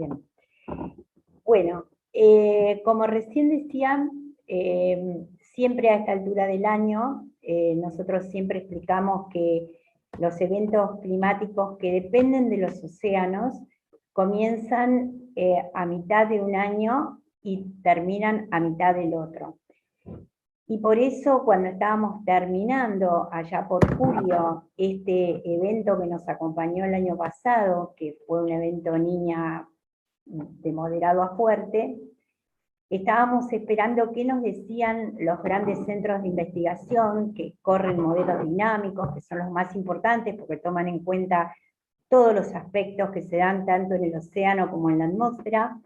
Bien. Bueno, como recién decía, siempre a esta altura del año, nosotros siempre explicamos que los eventos climáticos que dependen de los océanos comienzan a mitad de un año y terminan a mitad del otro. Y por eso cuando estábamos terminando allá por julio este evento que nos acompañó el año pasado, que fue un evento niña de moderado a fuerte, estábamos esperando qué nos decían los grandes centros de investigación que corren modelos dinámicos, que son los más importantes porque toman en cuenta todos los aspectos que se dan tanto en el océano como en la atmósfera.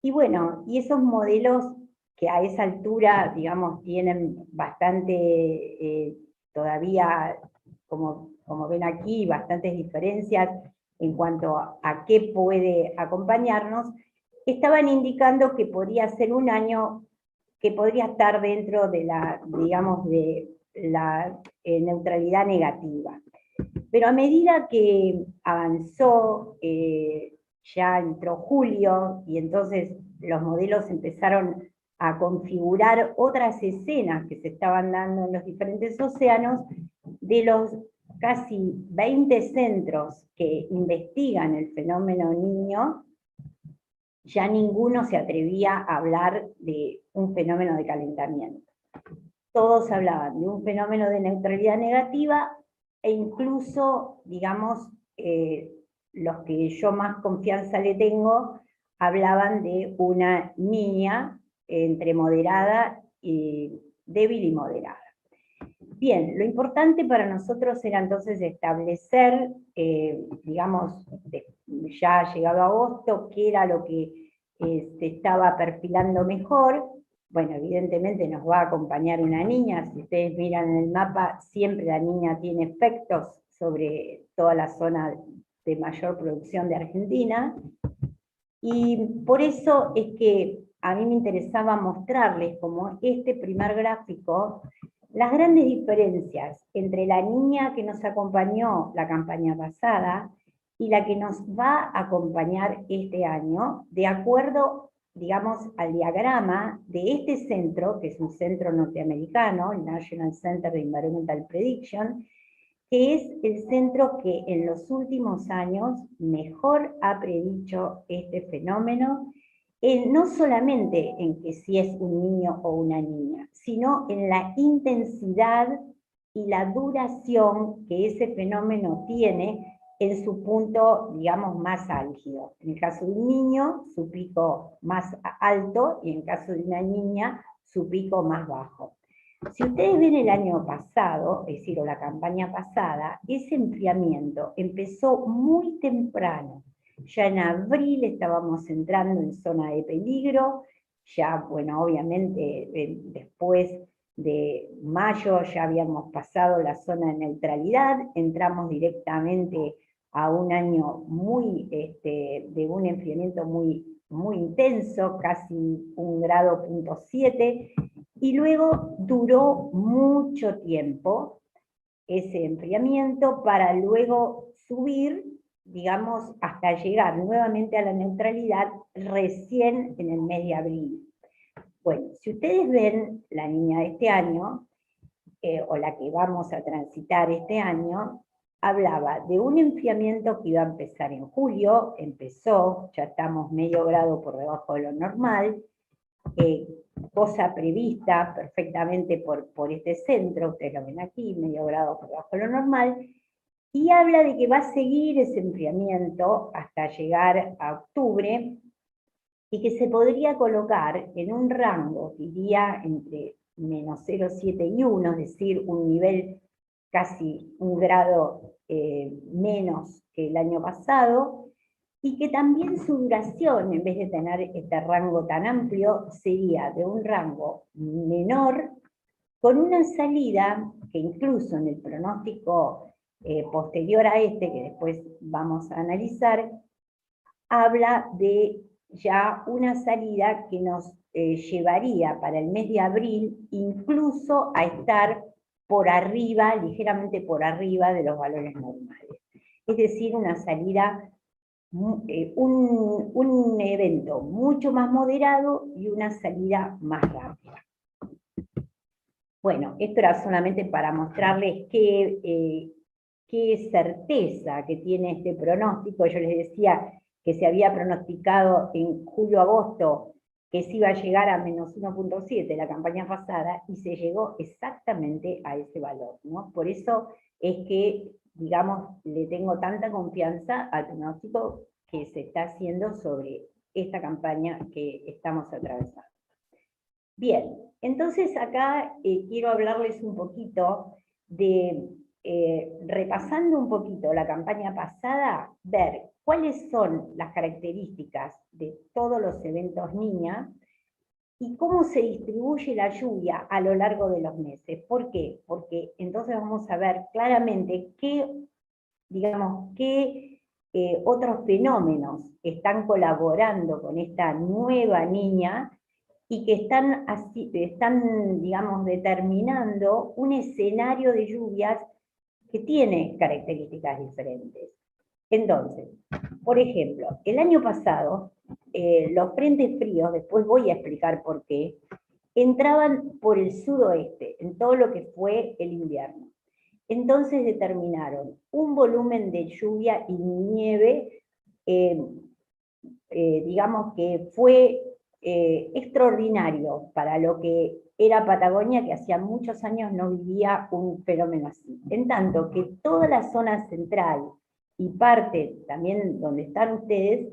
Y bueno, y esos modelos que a esa altura, digamos, tienen bastante, todavía, como ven aquí, bastantes diferencias en cuanto a qué puede acompañarnos, estaban indicando que podría ser un año que podría estar dentro de la, digamos, de la neutralidad negativa. Pero a medida que avanzó, ya entró julio, y entonces los modelos empezaron a configurar otras escenas que se estaban dando en los diferentes océanos, de los casi 20 centros que investigan el fenómeno Niño, ya ninguno se atrevía a hablar de un fenómeno de calentamiento. Todos hablaban de un fenómeno de neutralidad negativa, e incluso, digamos, los que yo más confianza le tengo, hablaban de una niña entre moderada y débil y moderada. Bien, lo importante para nosotros era entonces establecer, digamos, ya llegado agosto, qué era lo que se estaba perfilando mejor. Bueno, evidentemente nos va a acompañar una niña, si ustedes miran en el mapa, siempre la niña tiene efectos sobre toda la zona de mayor producción de Argentina, y por eso es que a mí me interesaba mostrarles, como este primer gráfico, las grandes diferencias entre la niña que nos acompañó la campaña pasada y la que nos va a acompañar este año, de acuerdo, digamos, al diagrama de este centro, que es un centro norteamericano, el National Center for Environmental Prediction, que es el centro que en los últimos años mejor ha predicho este fenómeno, no solamente en que si es un niño o una niña, sino en la intensidad y la duración que ese fenómeno tiene en su punto, digamos, más álgido. En el caso de un niño, su pico más alto, y en el caso de una niña, su pico más bajo. Si ustedes ven el año pasado, es decir, o la campaña pasada, ese enfriamiento empezó muy temprano. Ya en abril estábamos entrando en zona de peligro, ya, bueno, obviamente después de mayo ya habíamos pasado la zona de neutralidad, entramos directamente a un año muy, de un enfriamiento muy, muy intenso, casi 1,7 grados, y luego duró mucho tiempo ese enfriamiento para luego subir, digamos, hasta llegar nuevamente a la neutralidad recién en el mes de abril. Bueno, si ustedes ven la niña de este año, o la que vamos a transitar este año, hablaba de un enfriamiento que iba a empezar en julio, empezó, ya estamos medio grado por debajo de lo normal, cosa prevista perfectamente por este centro, ustedes lo ven aquí, medio grado por debajo de lo normal, y habla de que va a seguir ese enfriamiento hasta llegar a octubre, y que se podría colocar en un rango, diría, entre menos 0,7 y 1, es decir, un nivel casi 1 grado menos que el año pasado, y que también su duración, en vez de tener este rango tan amplio, sería de un rango menor, con una salida que incluso en el pronóstico posterior a este, que después vamos a analizar, habla de ya una salida que nos llevaría para el mes de abril incluso a estar por arriba, ligeramente por arriba de los valores normales. Es decir, una salida un evento mucho más moderado y una salida más rápida. Bueno, esto era solamente para mostrarles qué certeza que tiene este pronóstico. Yo les decía que se había pronosticado en julio-agosto que se iba a llegar a menos 1.7 la campaña pasada, y se llegó exactamente a ese valor, ¿no? Por eso es que, digamos, le tengo tanta confianza al pronóstico que se está haciendo sobre esta campaña que estamos atravesando. Bien, entonces acá quiero hablarles un poquito de, repasando un poquito la campaña pasada, ver cuáles son las características de todos los eventos niña y cómo se distribuye la lluvia a lo largo de los meses. ¿Por qué? Porque entonces vamos a ver claramente qué, digamos, qué otros fenómenos están colaborando con esta nueva niña y que están, digamos, determinando un escenario de lluvias que tiene características diferentes. Entonces, por ejemplo, el año pasado, los frentes fríos, después voy a explicar por qué, entraban por el sudoeste, en todo lo que fue el invierno. Entonces determinaron un volumen de lluvia y nieve, digamos que fue extraordinario para lo que era Patagonia, que hacía muchos años no vivía un fenómeno así. En tanto que toda la zona central y parte también donde están ustedes,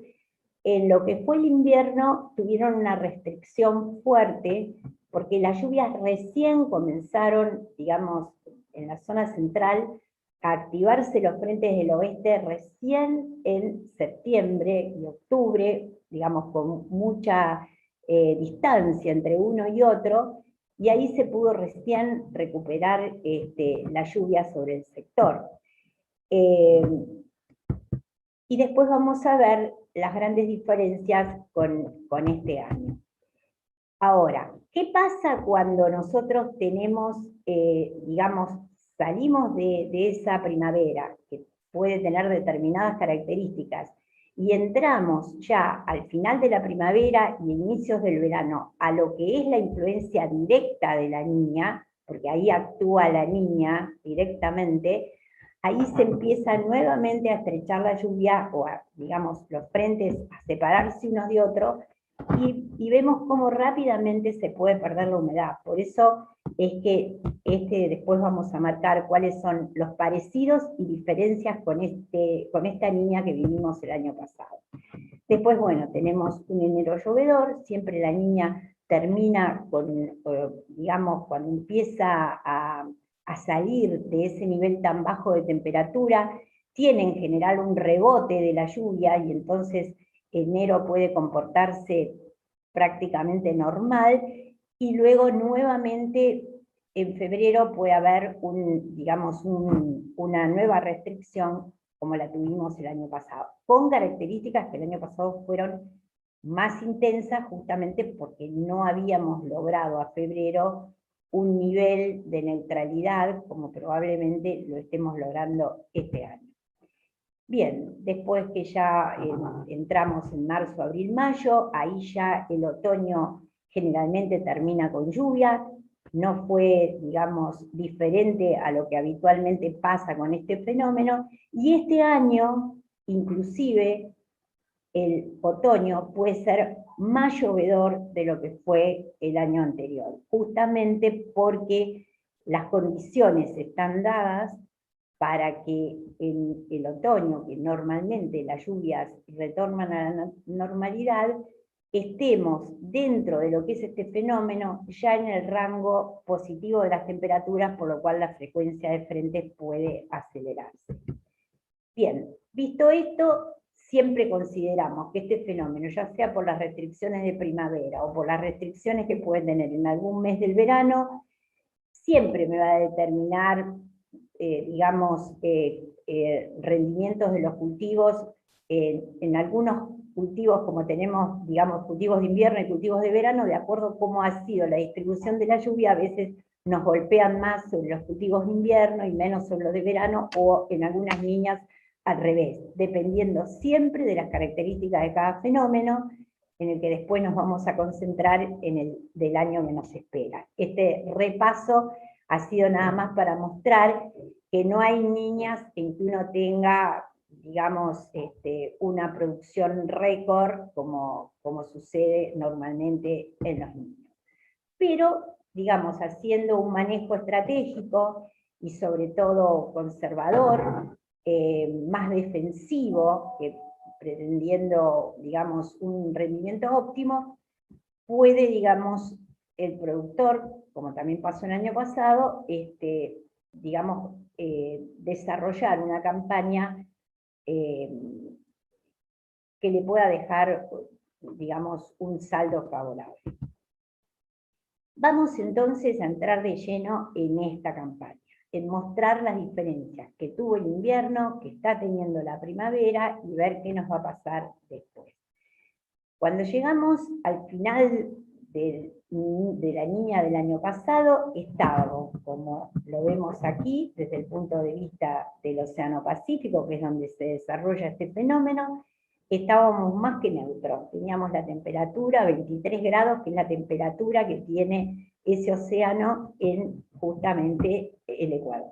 en lo que fue el invierno tuvieron una restricción fuerte, porque las lluvias recién comenzaron, digamos, en la zona central, a activarse los frentes del oeste recién en septiembre y octubre, digamos, con mucha distancia entre uno y otro, y ahí se pudo recién recuperar la lluvia sobre el sector. Y después vamos a ver las grandes diferencias con este año. Ahora, ¿qué pasa cuando nosotros tenemos, digamos, salimos de esa primavera, que puede tener determinadas características, y entramos ya al final de la primavera y inicios del verano a lo que es la influencia directa de la niña, porque ahí actúa la niña directamente, ahí se empieza nuevamente a estrechar la lluvia, o a, digamos, los frentes a separarse unos de otros, y vemos cómo rápidamente se puede perder la humedad. Por eso es que después vamos a marcar cuáles son los parecidos y diferencias con esta niña que vivimos el año pasado. Después, bueno, tenemos un enero llovedor, siempre la niña termina digamos, cuando empieza a salir de ese nivel tan bajo de temperatura, tiene en general un rebote de la lluvia, y entonces enero puede comportarse prácticamente normal, y luego nuevamente en febrero puede haber una nueva restricción como la tuvimos el año pasado, con características que el año pasado fueron más intensas, justamente porque no habíamos logrado a febrero un nivel de neutralidad como probablemente lo estemos logrando este año. Bien, después que ya entramos en marzo, abril, mayo, ahí ya el otoño generalmente termina con lluvia, no fue, digamos, diferente a lo que habitualmente pasa con este fenómeno, y este año, inclusive, el otoño puede ser más llovedor de lo que fue el año anterior, justamente porque las condiciones están dadas para que en el otoño, que normalmente las lluvias retornan a la normalidad, estemos dentro de lo que es este fenómeno ya en el rango positivo de las temperaturas, por lo cual la frecuencia de frentes puede acelerarse. Bien, visto esto, siempre consideramos que este fenómeno, ya sea por las restricciones de primavera o por las restricciones que puede tener en algún mes del verano, siempre me va a determinar digamos, rendimientos de los cultivos. En algunos cultivos, como tenemos, digamos, cultivos de invierno y cultivos de verano, de acuerdo a cómo ha sido la distribución de la lluvia, a veces nos golpean más sobre los cultivos de invierno y menos sobre los de verano, o en algunas niñas al revés, dependiendo siempre de las características de cada fenómeno, en el que después nos vamos a concentrar en el del año que nos espera. Este repaso ha sido nada más para mostrar que no hay niñas en que uno tenga, digamos, una producción récord como sucede normalmente en los niños. Pero, digamos, haciendo un manejo estratégico y sobre todo conservador, más defensivo, que pretendiendo, digamos, un rendimiento óptimo, puede, digamos, el productor, como también pasó el año pasado, digamos, desarrollar una campaña que le pueda dejar, digamos, un saldo favorable. Vamos entonces a entrar de lleno en esta campaña, en mostrar las diferencias que tuvo el invierno, que está teniendo la primavera, y ver qué nos va a pasar después. Cuando llegamos al final de la niña del año pasado, estábamos, como lo vemos aquí, desde el punto de vista del Océano Pacífico, que es donde se desarrolla este fenómeno, estábamos más que neutros. Teníamos la temperatura 23 grados, que es la temperatura que tiene ese océano en justamente el Ecuador.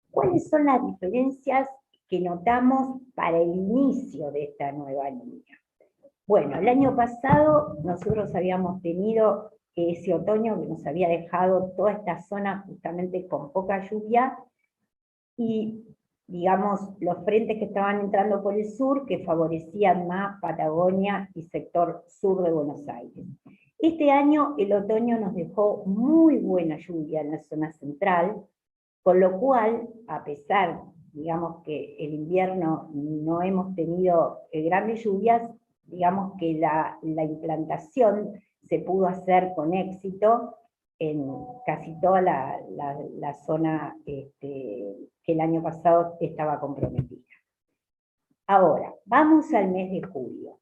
¿Cuáles son las diferencias que notamos para el inicio de esta nueva niña? Bueno, el año pasado nosotros habíamos tenido ese otoño que nos había dejado toda esta zona justamente con poca lluvia, y digamos los frentes que estaban entrando por el sur que favorecían más Patagonia y sector sur de Buenos Aires. Este año el otoño nos dejó muy buena lluvia en la zona central, con lo cual, a pesar, digamos, que el invierno no hemos tenido grandes lluvias, digamos que la implantación se pudo hacer con éxito en casi toda la zona que el año pasado estaba comprometida. Ahora, vamos al mes de julio.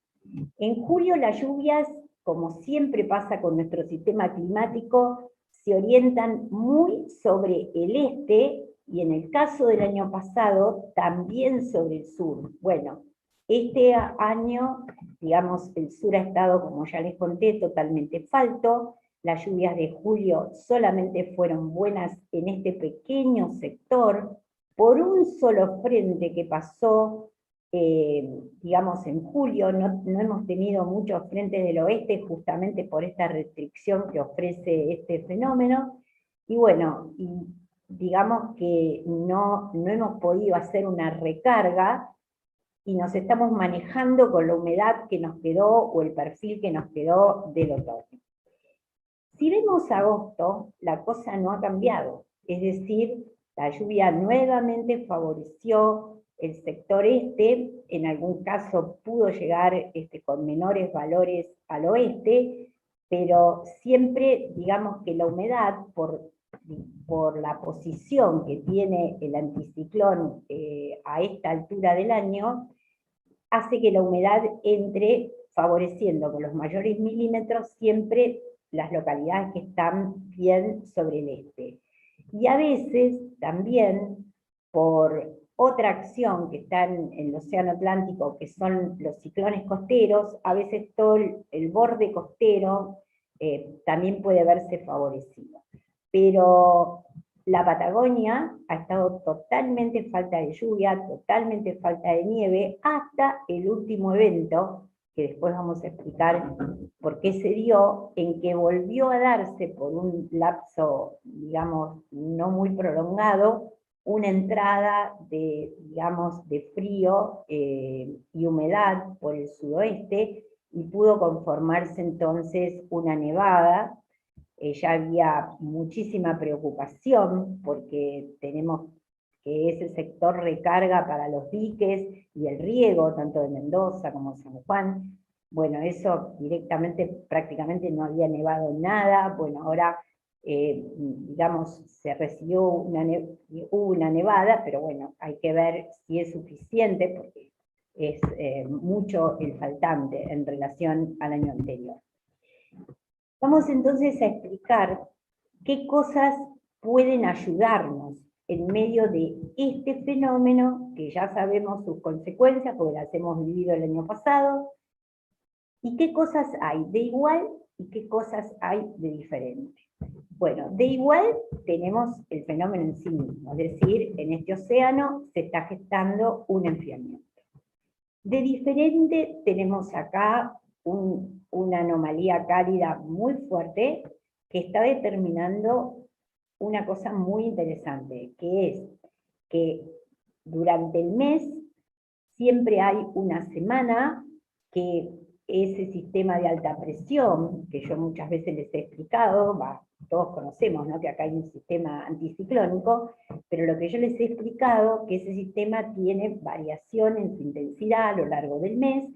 En julio las lluvias, como siempre pasa con nuestro sistema climático, se orientan muy sobre el este, y en el caso del año pasado, también sobre el sur. Bueno, este año, digamos, el sur ha estado, como ya les conté, totalmente falto. Las lluvias de julio solamente fueron buenas en este pequeño sector, por un solo frente que pasó, digamos, en julio. No hemos tenido muchos frentes del oeste justamente por esta restricción que ofrece este fenómeno, y bueno, digamos que no hemos podido hacer una recarga, y nos estamos manejando con la humedad que nos quedó, o el perfil que nos quedó del otoño. Si vemos agosto, la cosa no ha cambiado, es decir, la lluvia nuevamente favoreció el sector este, en algún caso pudo llegar con menores valores al oeste, pero siempre, digamos que la humedad, por la posición que tiene el anticiclón a esta altura del año, hace que la humedad entre favoreciendo con los mayores milímetros siempre las localidades que están bien sobre el este. Y a veces también por otra acción que está en el Océano Atlántico, que son los ciclones costeros, a veces todo el borde costero también puede verse favorecido. Pero la Patagonia ha estado totalmente falta de lluvia, totalmente falta de nieve, hasta el último evento, que después vamos a explicar por qué se dio, en que volvió a darse por un lapso, digamos, no muy prolongado, una entrada de, digamos, de frío y humedad por el sudoeste, y pudo conformarse entonces una nevada. Ya había muchísima preocupación porque tenemos que ese sector recarga para los diques y el riego, tanto de Mendoza como San Juan. Bueno, eso directamente, prácticamente no había nevado nada. Bueno, ahora, digamos, se recibió hubo una nevada, pero bueno, hay que ver si es suficiente, porque es mucho el faltante en relación al año anterior. Vamos entonces a explicar qué cosas pueden ayudarnos en medio de este fenómeno, que ya sabemos sus consecuencias, porque las hemos vivido el año pasado, y qué cosas hay de igual y qué cosas hay de diferente. Bueno, de igual tenemos el fenómeno en sí mismo, es decir, en este océano se está gestando un enfriamiento. De diferente tenemos acá una anomalía cálida muy fuerte que está determinando una cosa muy interesante, que es que durante el mes siempre hay una semana que ese sistema de alta presión, que yo muchas veces les he explicado, todos conocemos, ¿no?, que acá hay un sistema anticiclónico, pero lo que yo les he explicado, que ese sistema tiene variación en su intensidad a lo largo del mes,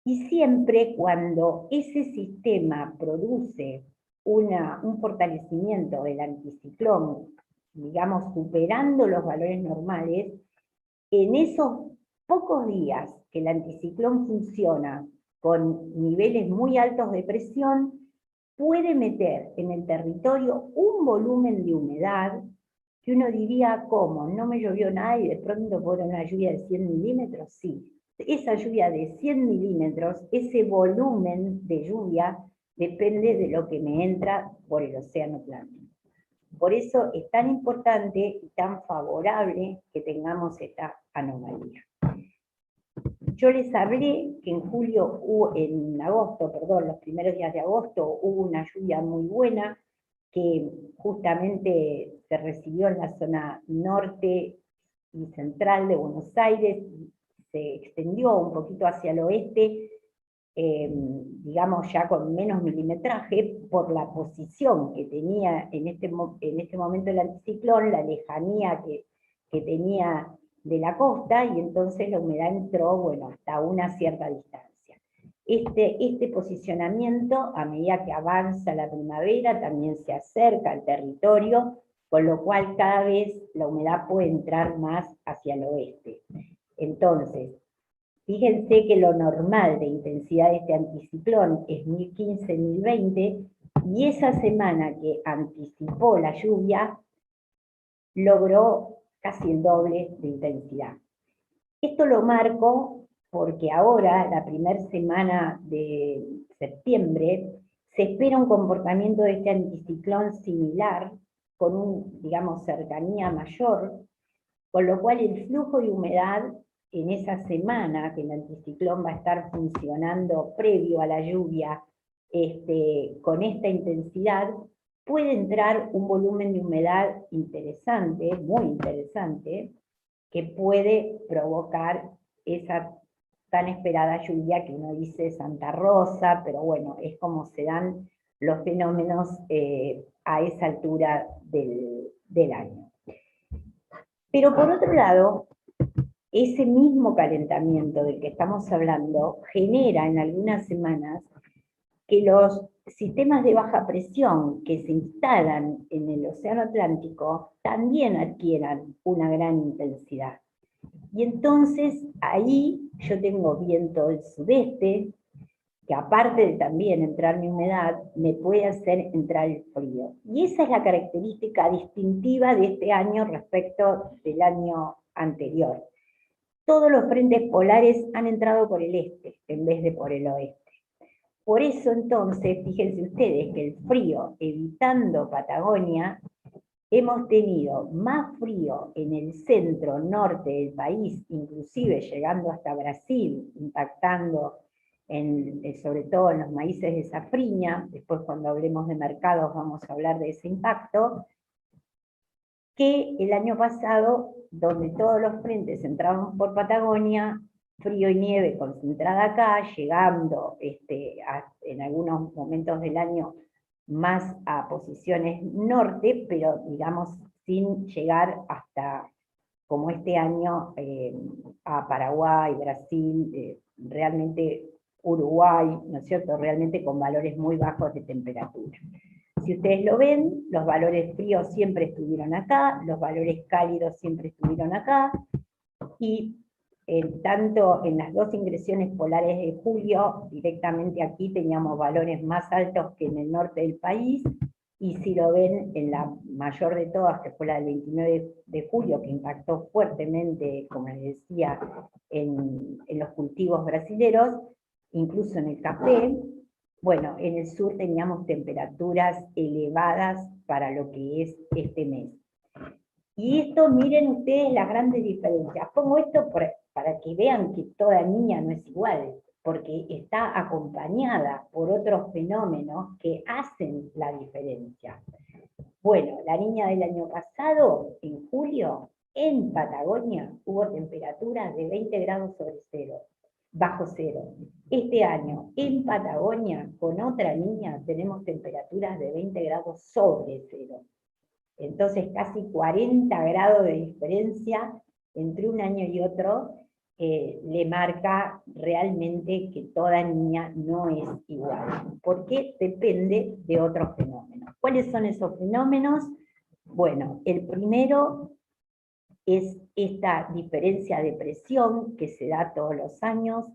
y siempre cuando ese sistema produce un fortalecimiento del anticiclón, digamos, superando los valores normales, en esos pocos días que el anticiclón funciona con niveles muy altos de presión, puede meter en el territorio un volumen de humedad que uno diría, ¿cómo? ¿No me llovió nada y de pronto por una lluvia de 100 milímetros? Sí. Esa lluvia de 100 milímetros, ese volumen de lluvia, depende de lo que me entra por el océano Atlántico. Por eso es tan importante y tan favorable que tengamos esta anomalía. Yo les hablé que en agosto, los primeros días de agosto, hubo una lluvia muy buena, que justamente se recibió en la zona norte y central de Buenos Aires, se extendió un poquito hacia el oeste, digamos ya con menos milimetraje, por la posición que tenía en este momento el anticiclón, la lejanía que tenía de la costa, y entonces la humedad entró, bueno, hasta una cierta distancia. Este posicionamiento, a medida que avanza la primavera, también se acerca al territorio, con lo cual cada vez la humedad puede entrar más hacia el oeste. Entonces, fíjense que lo normal de intensidad de este anticiclón es 1015-1020, y esa semana que anticipó la lluvia, logró casi el doble de intensidad. Esto lo marco porque ahora, la primera semana de septiembre, se espera un comportamiento de este anticiclón similar, con digamos, cercanía mayor, con lo cual el flujo de humedad en esa semana que el anticiclón va a estar funcionando previo a la lluvia, con esta intensidad, puede entrar un volumen de humedad interesante, muy interesante, que puede provocar esa tan esperada lluvia que uno dice Santa Rosa, pero bueno, es como se dan los fenómenos a esa altura del año. Pero por otro lado, ese mismo calentamiento del que estamos hablando genera en algunas semanas que los sistemas de baja presión que se instalan en el océano Atlántico también adquieran una gran intensidad. Y entonces ahí yo tengo viento del sudeste, que aparte de también entrar mi humedad, me puede hacer entrar el frío. Y esa es la característica distintiva de este año respecto del año anterior. Todos los frentes polares han entrado por el este, en vez de por el oeste. Por eso entonces, fíjense ustedes que el frío, evitando Patagonia, hemos tenido más frío en el centro norte del país, inclusive llegando hasta Brasil, impactando sobre todo en los maíces de safriña. Después, cuando hablemos de mercados, vamos a hablar de ese impacto, que el año pasado, donde todos los frentes entraban por Patagonia, frío y nieve concentrada acá, llegando en algunos momentos del año más a posiciones norte, pero digamos sin llegar hasta, como este año, a Paraguay, Brasil, realmente Uruguay, ¿no es cierto?, realmente con valores muy bajos de temperatura. Si ustedes lo ven, los valores fríos siempre estuvieron acá, los valores cálidos siempre estuvieron acá, y tanto en las dos ingresiones polares de julio, directamente aquí teníamos valores más altos que en el norte del país, y si lo ven en la mayor de todas, que fue la del 29 de julio, que impactó fuertemente, como les decía, en los cultivos brasileros, incluso en el café, bueno, en el sur teníamos temperaturas elevadas para lo que es este mes. Y esto, miren ustedes las grandes diferencias. Pongo esto para que vean que toda niña no es igual, porque está acompañada por otros fenómenos que hacen la diferencia. Bueno, la niña del año pasado, en julio, en Patagonia, hubo temperaturas de 20 grados sobre cero, bajo cero. Este año, en Patagonia, con otra niña, tenemos temperaturas de 20 grados sobre cero. Entonces, casi 40 grados de diferencia entre un año y otro le marca realmente que toda niña no es igual, porque depende de otros fenómenos. ¿Cuáles son esos fenómenos? Bueno, el primero es esta diferencia de presión que se da todos los años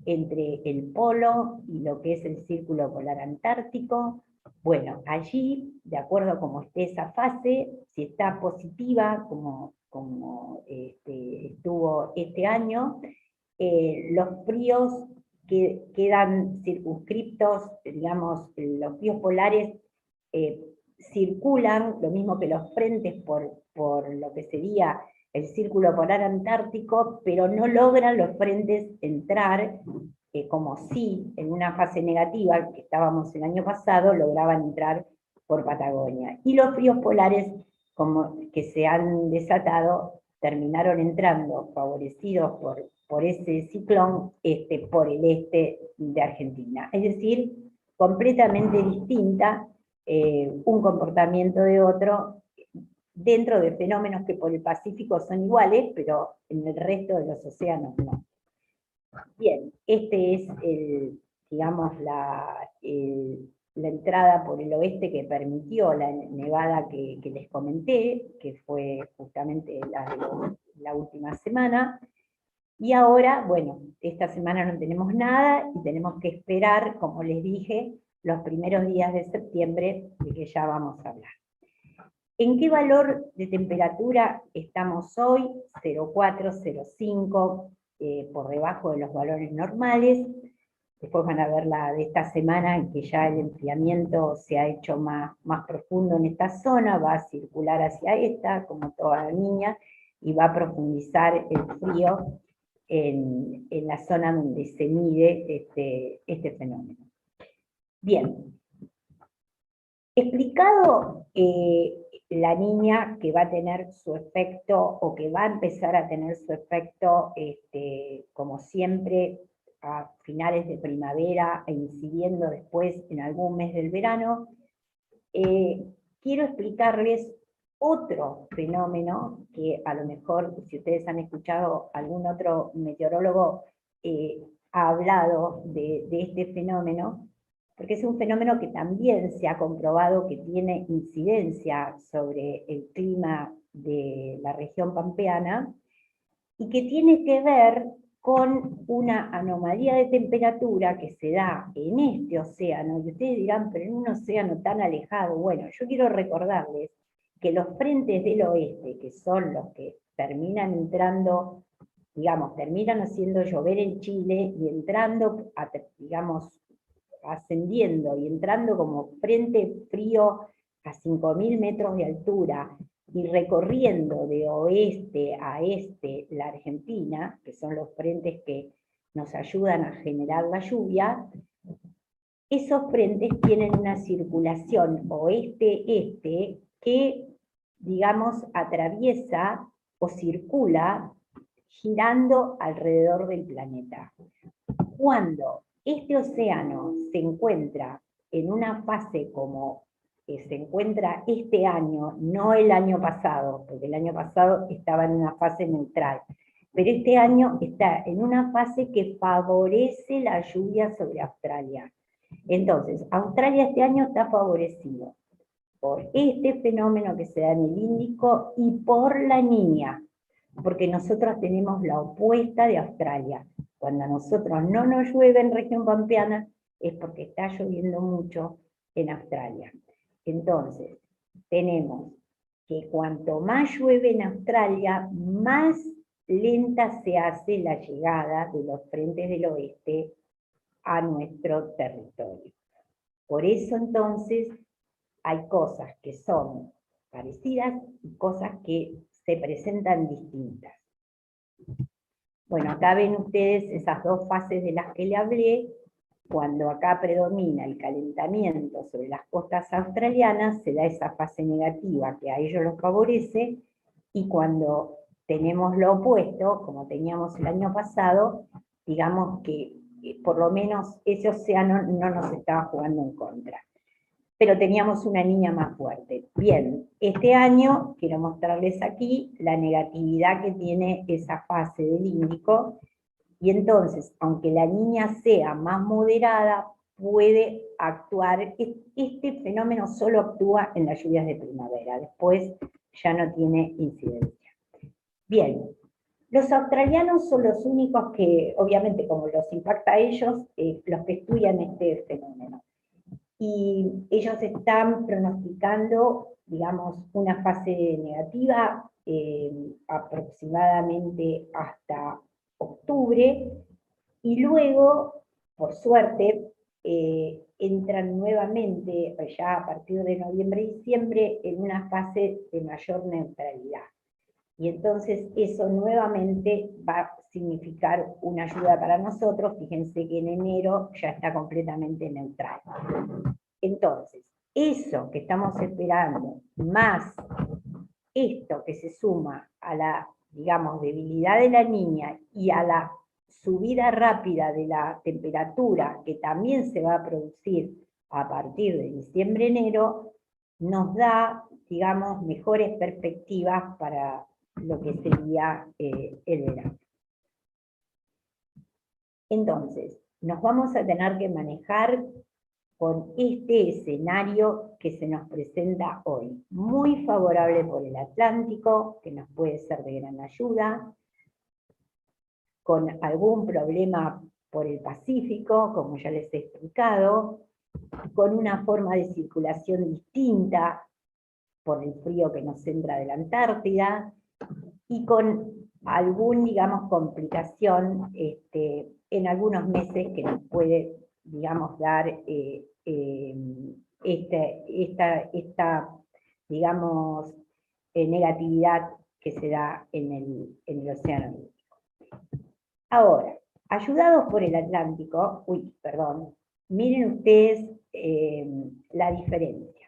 entre el polo y lo que es el círculo polar antártico. Bueno, allí, de acuerdo a cómo esté esa fase, si está positiva, como estuvo este año, los fríos que quedan circunscriptos, digamos, los fríos polares circulan, lo mismo que los frentes por lo que sería el círculo polar antártico, pero no logran los frentes entrar, como si en una fase negativa, que estábamos el año pasado, lograban entrar por Patagonia. Y los fríos polares, como que se han desatado, terminaron entrando, favorecidos por ese ciclón, por el este de Argentina. Es decir, completamente distinta, un comportamiento de otro, dentro de fenómenos que por el Pacífico son iguales, pero en el resto de los océanos no. Bien, este es digamos, la entrada por el oeste que permitió la nevada que les comenté, que fue justamente la última semana. Y ahora, bueno, esta semana no tenemos nada y tenemos que esperar, como les dije, los primeros días de septiembre, de que ya vamos a hablar. ¿En qué valor de temperatura estamos hoy? 0,4, 0,5, por debajo de los valores normales. Después van a ver la de esta semana, en que ya el enfriamiento se ha hecho más profundo en esta zona, va a circular hacia esta, como toda la niña, y va a profundizar el frío en la zona donde se mide este fenómeno. Bien. Explicado la niña que va a tener su efecto, o que va a empezar a tener su efecto, como siempre, a finales de primavera e incidiendo después en algún mes del verano, quiero explicarles otro fenómeno que a lo mejor, si ustedes han escuchado algún otro meteorólogo ha hablado de este fenómeno, porque es un fenómeno que también se ha comprobado que tiene incidencia sobre el clima de la región pampeana, y que tiene que ver con una anomalía de temperatura que se da en este océano, y ustedes dirán, pero en un océano tan alejado. Bueno, yo quiero recordarles que los frentes del oeste, que son los que terminan entrando, digamos, terminan haciendo llover en Chile, y entrando, digamos, ascendiendo y entrando como frente frío a 5.000 metros de altura, y recorriendo de oeste a este la Argentina, que son los frentes que nos ayudan a generar la lluvia, esos frentes tienen una circulación oeste-este que, digamos, atraviesa o circula girando alrededor del planeta. Cuando este océano se encuentra en una fase como se encuentra este año, no el año pasado, porque el año pasado estaba en una fase neutral, pero este año está en una fase que favorece la lluvia sobre Australia. Entonces, Australia este año está favorecido por este fenómeno que se da en el Índico y por la Niña, porque nosotros tenemos la opuesta de Australia. Cuando a nosotros no nos llueve en región pampeana, es porque está lloviendo mucho en Australia. Entonces, tenemos que cuanto más llueve en Australia, más lenta se hace la llegada de los frentes del oeste a nuestro territorio. Por eso entonces hay cosas que son parecidas y cosas que se presentan distintas. Bueno, acá ven ustedes esas dos fases de las que le hablé. Cuando acá predomina el calentamiento sobre las costas australianas, se da esa fase negativa que a ellos los favorece, y cuando tenemos lo opuesto, como teníamos el año pasado, digamos que por lo menos ese océano no nos estaba jugando en contra. Pero teníamos una niña más fuerte. Bien, este año quiero mostrarles aquí la negatividad que tiene esa fase del Índico, y entonces, aunque la niña sea más moderada, puede actuar, este fenómeno solo actúa en las lluvias de primavera, después ya no tiene incidencia. Bien, los australianos son los únicos que, obviamente como los impacta a ellos, los que estudian este fenómeno. Y ellos están pronosticando, digamos, una fase negativa aproximadamente hasta octubre, y luego, por suerte, entran nuevamente, ya a partir de noviembre y diciembre, en una fase de mayor neutralidad. Y entonces eso nuevamente va a significar una ayuda para nosotros. Fíjense que en enero ya está completamente neutral. Entonces, eso que estamos esperando, más esto que se suma a la, digamos, debilidad de la niña y a la subida rápida de la temperatura que también se va a producir a partir de diciembre-enero, nos da, digamos, mejores perspectivas para lo que sería el verano. Entonces, nos vamos a tener que manejar con este escenario que se nos presenta hoy, muy favorable por el Atlántico, que nos puede ser de gran ayuda, con algún problema por el Pacífico, como ya les he explicado, con una forma de circulación distinta por el frío que nos entra de la Antártida, y con algún, digamos, complicación en algunos meses que nos puede, digamos, dar esta digamos, negatividad que se da en el Océano Índico. Ahora, ayudados por el Atlántico, miren ustedes la diferencia.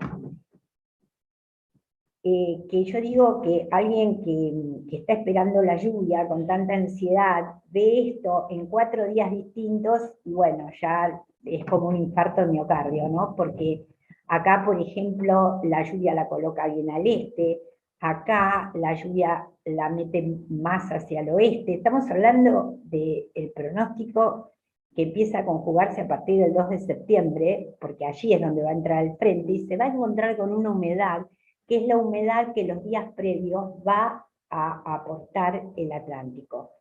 Que yo digo que alguien que está esperando la lluvia con tanta ansiedad, ve esto en 4 días distintos, y bueno, ya es como un infarto de miocardio, ¿no? Porque acá, por ejemplo, la lluvia la coloca bien al este, acá la lluvia la mete más hacia el oeste. Estamos hablando del pronóstico que empieza a conjugarse a partir del 2 de septiembre, porque allí es donde va a entrar el frente, y se va a encontrar con una humedad que es la humedad que los días previos va a aportar el Atlántico.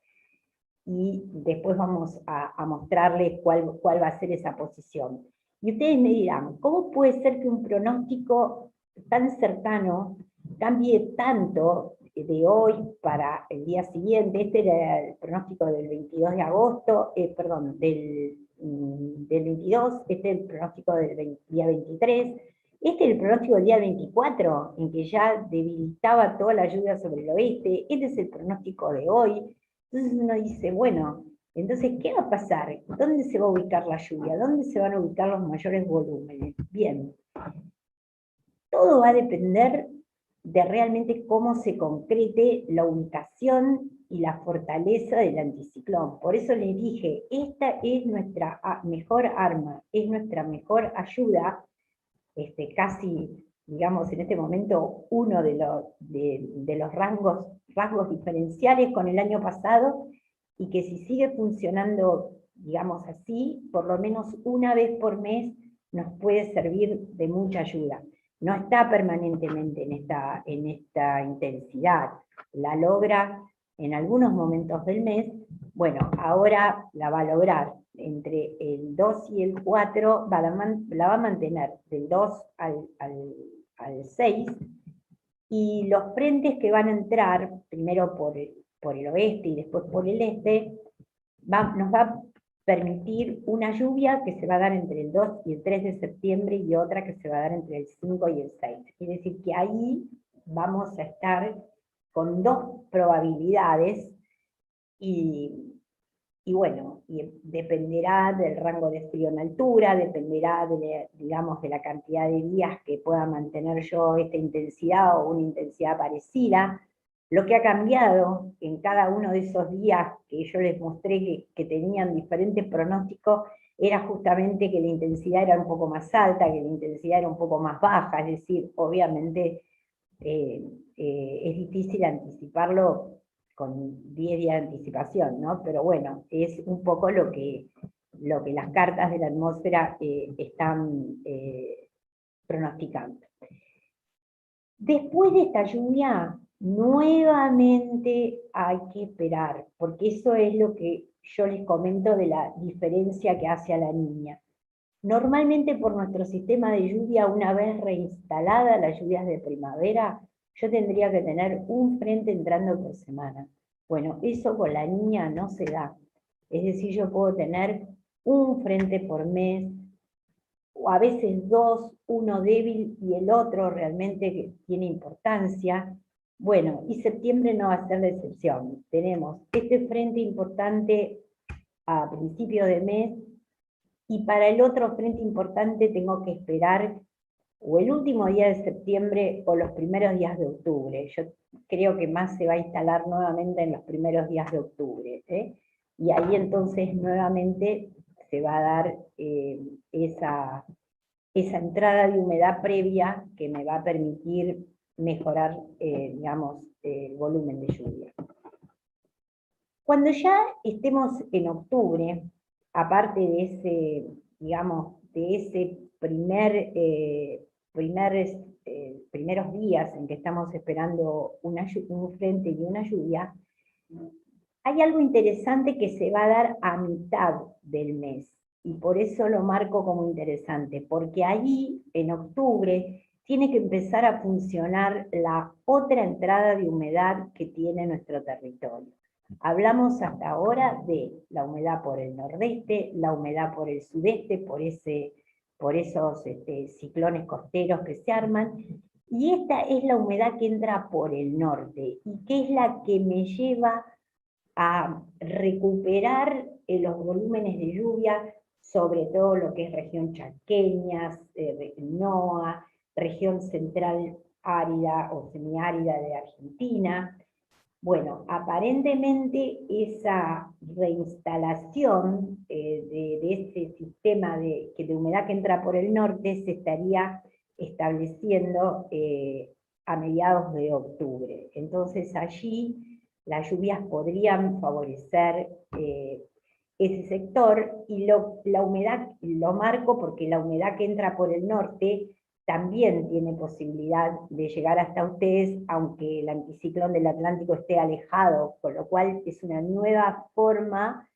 Y después vamos a mostrarles cuál va a ser esa posición. Y ustedes me dirán, ¿cómo puede ser que un pronóstico tan cercano cambie tanto de hoy para el día siguiente? Este era el pronóstico del 22 de agosto, del 22, este es el pronóstico del día 23, este es el pronóstico del día 24, en que ya debilitaba toda la lluvia sobre el oeste. Este es el pronóstico de hoy. Entonces uno dice, bueno, entonces, ¿qué va a pasar? ¿Dónde se va a ubicar la lluvia? ¿Dónde se van a ubicar los mayores volúmenes? Bien, todo va a depender de realmente cómo se concrete la ubicación y la fortaleza del anticiclón. Por eso les dije, esta es nuestra mejor arma, es nuestra mejor ayuda, casi, digamos, en este momento, uno de los rasgos diferenciales con el año pasado, y que si sigue funcionando, digamos así, por lo menos una vez por mes nos puede servir de mucha ayuda. No está permanentemente en esta intensidad, la logra en algunos momentos del mes. Bueno, ahora la va a lograr, entre el 2 y el 4 la va a mantener del 2 al 6, y los frentes que van a entrar, primero por el oeste y después por el este, nos va a permitir una lluvia que se va a dar entre el 2 y el 3 de septiembre y otra que se va a dar entre el 5 y el 6. Es decir, que ahí vamos a estar con dos probabilidades y bueno, y dependerá del rango de frío en altura, dependerá digamos, de la cantidad de días que pueda mantener yo esta intensidad o una intensidad parecida. Lo que ha cambiado en cada uno de esos días que yo les mostré que tenían diferentes pronósticos, era justamente que la intensidad era un poco más alta, que la intensidad era un poco más baja, es decir, obviamente es difícil anticiparlo con 10 días de anticipación, ¿no? Pero bueno, es un poco lo que las cartas de la atmósfera están pronosticando. Después de esta lluvia, nuevamente hay que esperar, porque eso es lo que yo les comento de la diferencia que hace a la Niña. Normalmente por nuestro sistema de lluvia, una vez reinstalada las lluvias de primavera, yo tendría que tener un frente entrando por semana. Bueno, eso con la Niña no se da. Es decir, yo puedo tener un frente por mes, o a veces dos, uno débil y el otro realmente que tiene importancia. Bueno, y septiembre no va a ser la excepción. Tenemos este frente importante a principios de mes, y para el otro frente importante tengo que esperar o el último día de septiembre o los primeros días de octubre. Yo creo que más se va a instalar nuevamente en los primeros días de octubre, ¿eh? Y ahí entonces nuevamente se va a dar esa entrada de humedad previa que me va a permitir mejorar, digamos, el volumen de lluvia. Cuando ya estemos en octubre, aparte de ese, digamos, de ese primeros días en que estamos esperando un frente y una lluvia, hay algo interesante que se va a dar a mitad del mes, y por eso lo marco como interesante, porque allí, en octubre, tiene que empezar a funcionar la otra entrada de humedad que tiene nuestro territorio. Hablamos hasta ahora de la humedad por el nordeste, la humedad por el sudeste, por esos ciclones costeros que se arman, y esta es la humedad que entra por el norte, y que es la que me lleva a recuperar los volúmenes de lluvia, sobre todo lo que es región chaqueña, NOA, región central árida o semiárida de Argentina. Bueno, aparentemente esa reinstalación de ese sistema de humedad que entra por el norte se estaría estableciendo a mediados de octubre. Entonces allí las lluvias podrían favorecer ese sector, y la humedad, lo marco porque la humedad que entra por el norte también tiene posibilidad de llegar hasta ustedes, aunque el anticiclón del Atlántico esté alejado, con lo cual es una nueva forma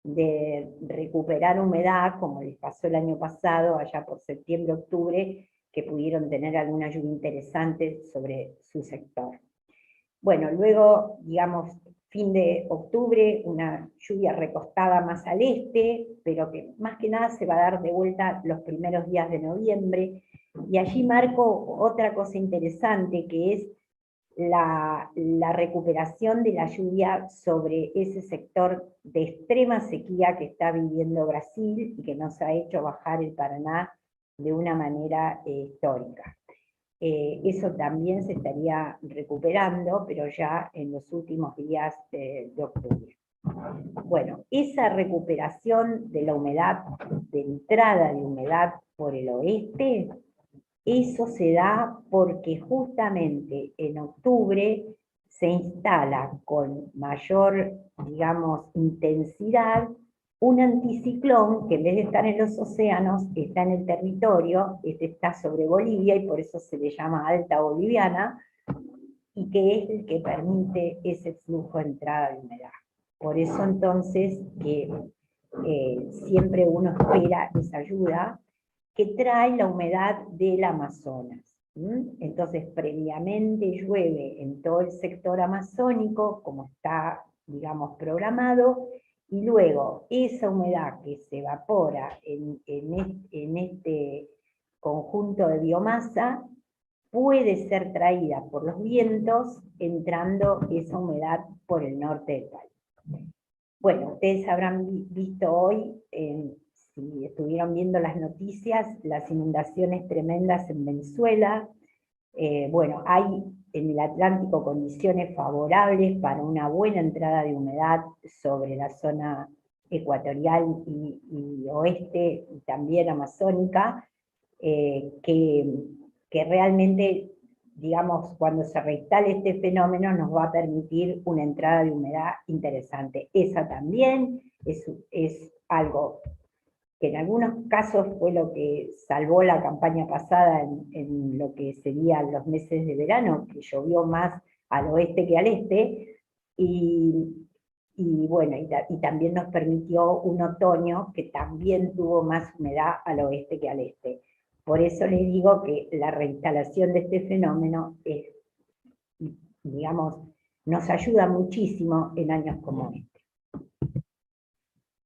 de recuperar humedad, como les pasó el año pasado, allá por septiembre, octubre, que pudieron tener alguna lluvia interesante sobre su sector. Bueno, luego, digamos, fin de octubre, una lluvia recostada más al este, pero que más que nada se va a dar de vuelta los primeros días de noviembre, y allí marco otra cosa interesante, que es la recuperación de la lluvia sobre ese sector de extrema sequía que está viviendo Brasil y que nos ha hecho bajar el Paraná de una manera histórica. Eso también se estaría recuperando, pero ya en los últimos días de octubre. Bueno, esa recuperación de la humedad, de entrada de humedad por el oeste, eso se da porque justamente en octubre se instala con mayor, digamos, intensidad un anticiclón que en vez de estar en los océanos, está en el territorio, está sobre Bolivia, y por eso se le llama alta boliviana, y que es el que permite ese flujo de entrada de humedad. Por eso entonces que siempre uno espera esa ayuda, que trae la humedad del Amazonas. Entonces, previamente llueve en todo el sector amazónico, como está, digamos, programado, y luego esa humedad que se evapora en este conjunto de biomasa puede ser traída por los vientos, entrando esa humedad por el norte del país. Bueno, ustedes habrán visto hoy, si estuvieron viendo las noticias, las inundaciones tremendas en Venezuela. Bueno, hay en el Atlántico condiciones favorables para una buena entrada de humedad sobre la zona ecuatorial y oeste, y también amazónica, que realmente, digamos, cuando se reinstale este fenómeno nos va a permitir una entrada de humedad interesante. Esa también es algo que en algunos casos fue lo que salvó la campaña pasada en lo que serían los meses de verano, que llovió más al oeste que al este, y bueno, y también nos permitió un otoño que también tuvo más humedad al oeste que al este. Por eso les digo que la reinstalación de este fenómeno es, digamos, nos ayuda muchísimo en años como este.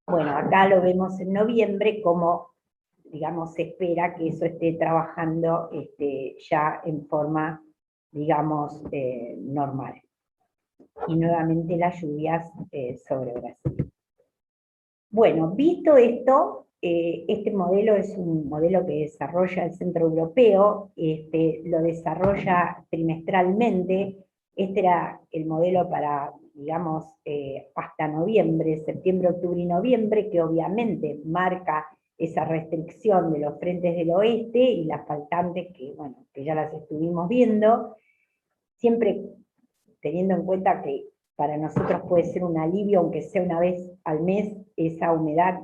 Bueno, acá lo vemos en noviembre, como, digamos, se espera que eso esté trabajando ya en forma, digamos, normal. Y nuevamente las lluvias sobre Brasil. Bueno, visto esto, este modelo es un modelo que desarrolla el Centro Europeo, lo desarrolla trimestralmente. Este era el modelo para, digamos, hasta noviembre, septiembre, octubre y noviembre, que obviamente marca esa restricción de los frentes del oeste y las faltantes que, bueno, que ya las estuvimos viendo, siempre teniendo en cuenta que para nosotros puede ser un alivio, aunque sea una vez al mes, esa humedad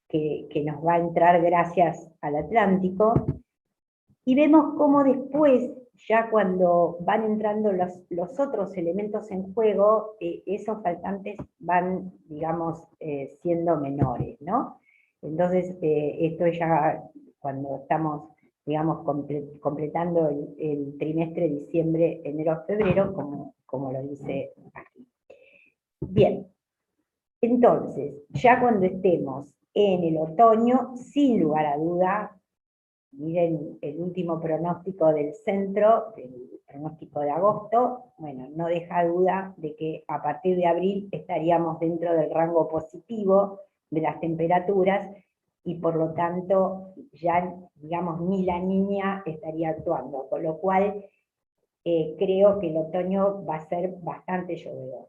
que nos va a entrar gracias al Atlántico, y vemos cómo después, ya cuando van entrando los otros elementos en juego, esos faltantes van, digamos, siendo menores, ¿no? Entonces, esto ya cuando estamos, digamos, completando el trimestre diciembre, enero, febrero, como lo dice aquí. Bien, entonces, ya cuando estemos en el otoño, sin lugar a duda, miren el último pronóstico del centro, el pronóstico de agosto, bueno, no deja duda de que a partir de abril estaríamos dentro del rango positivo de las temperaturas, y por lo tanto ya, digamos, ni la niña estaría actuando, con lo cual creo que el otoño va a ser bastante llovedor,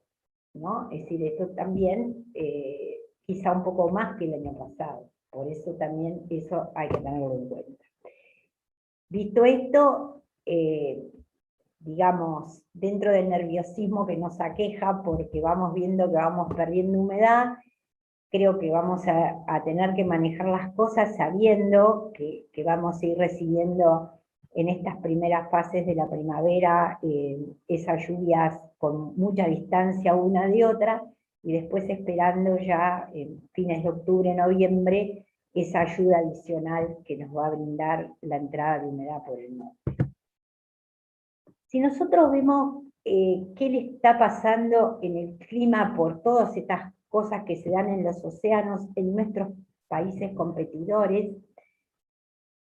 ¿no? Es decir, esto también quizá un poco más que el año pasado, por eso también eso hay que tenerlo en cuenta. Visto esto, digamos, dentro del nerviosismo que nos aqueja porque vamos viendo que vamos perdiendo humedad, creo que vamos a tener que manejar las cosas sabiendo que vamos a ir recibiendo en estas primeras fases de la primavera esas lluvias con mucha distancia una de otra, y después esperando ya en fines de octubre, noviembre, esa ayuda adicional que nos va a brindar la entrada de humedad por el norte. Si nosotros vemos qué le está pasando en el clima por todas estas cosas que se dan en los océanos en nuestros países competidores,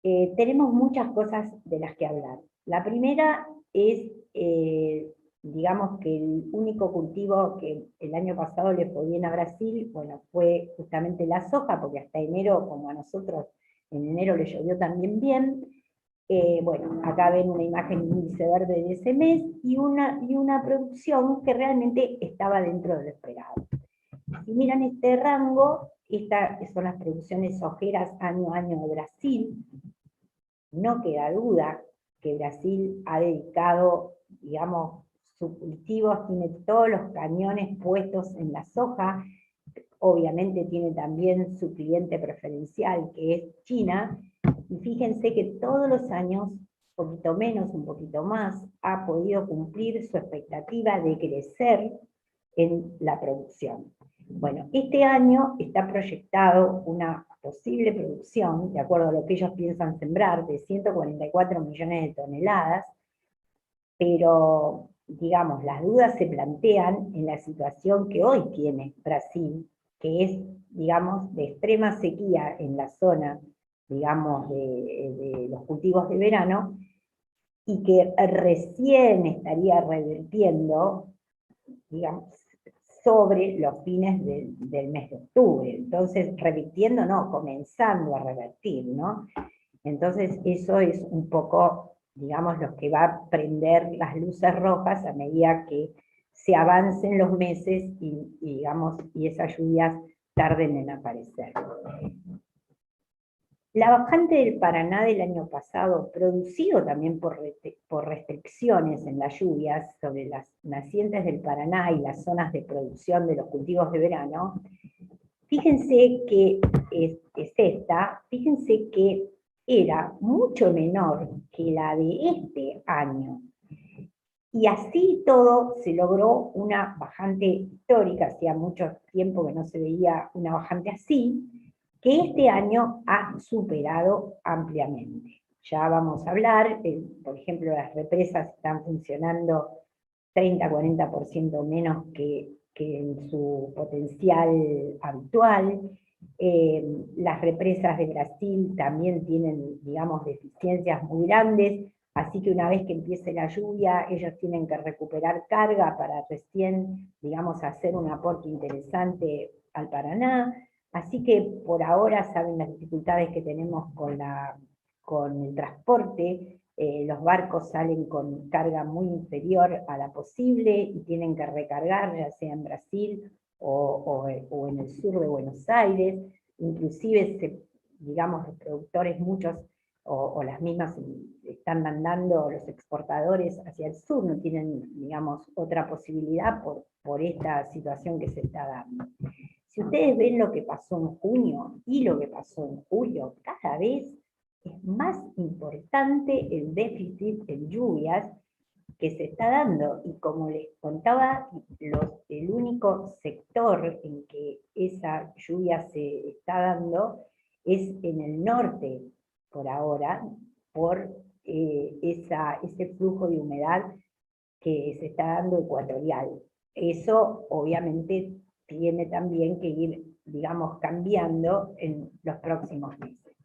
tenemos muchas cosas de las que hablar. La primera es, digamos, que el único cultivo que el año pasado le fue bien a Brasil, bueno, fue justamente la soja, porque hasta enero, como a nosotros en enero le llovió también bien. Bueno, acá ven una imagen índice verde de ese mes, y una producción que realmente estaba dentro de lo esperado. Si miran este rango, estas son las producciones sojeras año a año de Brasil. No queda duda que Brasil ha dedicado, digamos, sus cultivos, tiene todos los cañones puestos en la soja. Obviamente tiene también su cliente preferencial, que es China, y fíjense que todos los años, un poquito menos, un poquito más, ha podido cumplir su expectativa de crecer en la producción. Bueno, este año está proyectado una posible producción, de acuerdo a lo que ellos piensan sembrar, de 144 millones de toneladas, pero, digamos, las dudas se plantean en la situación que hoy tiene Brasil, que es, digamos, de extrema sequía en la zona, digamos, de los cultivos de verano, y que recién estaría revirtiendo, digamos, sobre los fines del mes de octubre. Entonces, revirtiendo no, comenzando a revertir, ¿no? Entonces, eso es un poco, digamos, lo que va a prender las luces rojas a medida que se avancen los meses digamos, y esas lluvias tarden en aparecer. La bajante del Paraná del año pasado, producido también por restricciones en las lluvias sobre las nacientes del Paraná y las zonas de producción de los cultivos de verano, fíjense que fíjense que era mucho menor que la de este año. Y así todo se logró una bajante histórica, hacía mucho tiempo que no se veía una bajante así, que este año ha superado ampliamente. Ya vamos a hablar, por ejemplo, las represas están funcionando 30-40% menos que en su potencial habitual. Las represas de Brasil también tienen, digamos, deficiencias muy grandes, así que una vez que empiece la lluvia, ellos tienen que recuperar carga para recién, digamos, hacer un aporte interesante al Paraná. Así que por ahora saben las dificultades que tenemos con el transporte. Los barcos salen con carga muy inferior a la posible y tienen que recargar, ya sea en Brasil o en el sur de Buenos Aires. Inclusive, digamos, los productores, muchos, o las mismas están mandando los exportadores hacia el sur, no tienen, digamos, otra posibilidad por esta situación que se está dando. Si ustedes ven lo que pasó en junio y lo que pasó en julio, cada vez es más importante el déficit en lluvias que se está dando. Y como les contaba, el único sector en que esa lluvia se está dando es en el norte, por ahora, por ese flujo de humedad que se está dando ecuatorial. Eso obviamente tiene también que ir, digamos, cambiando en los próximos meses.